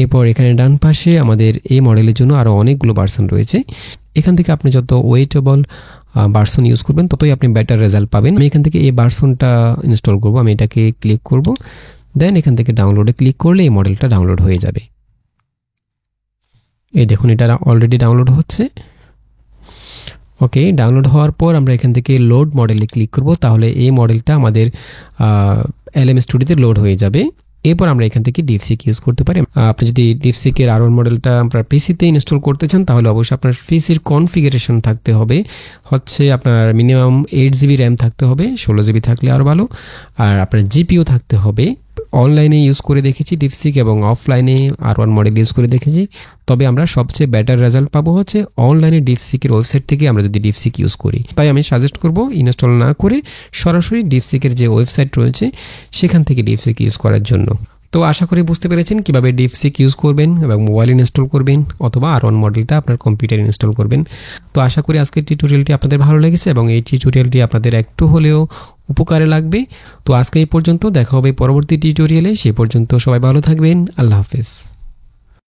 এরপর এখানে ডান পাশে আমাদের এই মডেলের জন্য আরও অনেকগুলো ভার্সন রয়েছে। এখান থেকে আপনি যত ওয়েটেবল ভার্সন ইউজ করবেন ততই আপনি বেটার রেজাল্ট পাবেন। আমি এখান থেকে এই ভার্সনটা ইনস্টল করব। আমি এটাকে ক্লিক করব, দেন এখান থেকে ডাউনলোডে ক্লিক করলে এই মডেলটা ডাউনলোড হয়ে যাবে। এই দেখুন, এটা অলরেডি ডাউনলোড হচ্ছে। ওকে, ডাউনলোড হওয়ার পর আমরা এখান থেকে লোড মডেলে ক্লিক করব, তাহলে এই মডেলটা আমাদের এলএম স্টুডিওতে লোড হয়ে যাবে। এরপর আমরা এখান থেকে ডিপসিক ইউজ করতে পারি। আপনি যদি ডিপসিকের R1 মডেলটা আপনার পিসিতে ইনস্টল করতে চান তাহলে অবশ্যই আপনার পিসির কনফিগারেশন থাকতে হবে হচ্ছে আপনার মিনিমাম 8GB র্যাম থাকতে হবে, 16GB থাকলে আরও ভালো। আর আপনার জিপিও থাকতে হবে। অনলাইনে ইউজ করে দেখেছি ডিপসিক এবং অফলাইনে R1 মডেল ইউজ করে দেখেছি, তবে আমরা সবচেয়ে বেটার রেজাল্ট পাবো হচ্ছে অনলাইনে ডিপসিকের ওয়েবসাইট থেকে আমরা যদি ডিপসিক ইউজ করি। তাই আমি সাজেস্ট করব ইনস্টল না করে সরাসরি ডিপসিকের যে ওয়েবসাইট রয়েছে সেখান থেকে ডিপসিক ইউজ করার জন্য। তো আশা করি বুঝতে পেরেছেন কিভাবে ডিপসিক ইউজ করবেন এবং মোবাইল ইনস্টল করবেন অথবা R1 মডেলটা আপনার কম্পিউটারে ইনস্টল করবেন। তো আশা করি আজকের টিউটোরিয়ালটি আপনাদের ভালো লেগেছে এবং এই টিউটোরিয়ালটি আপনাদের একটু হলেও উপকারে লাগবে। তো আজকে এই পর্যন্ত, দেখা হবে পরবর্তী টিউটোরিয়ালে। সে পর্যন্ত সবাই ভালো থাকবেন। আল্লাহ হাফেজ।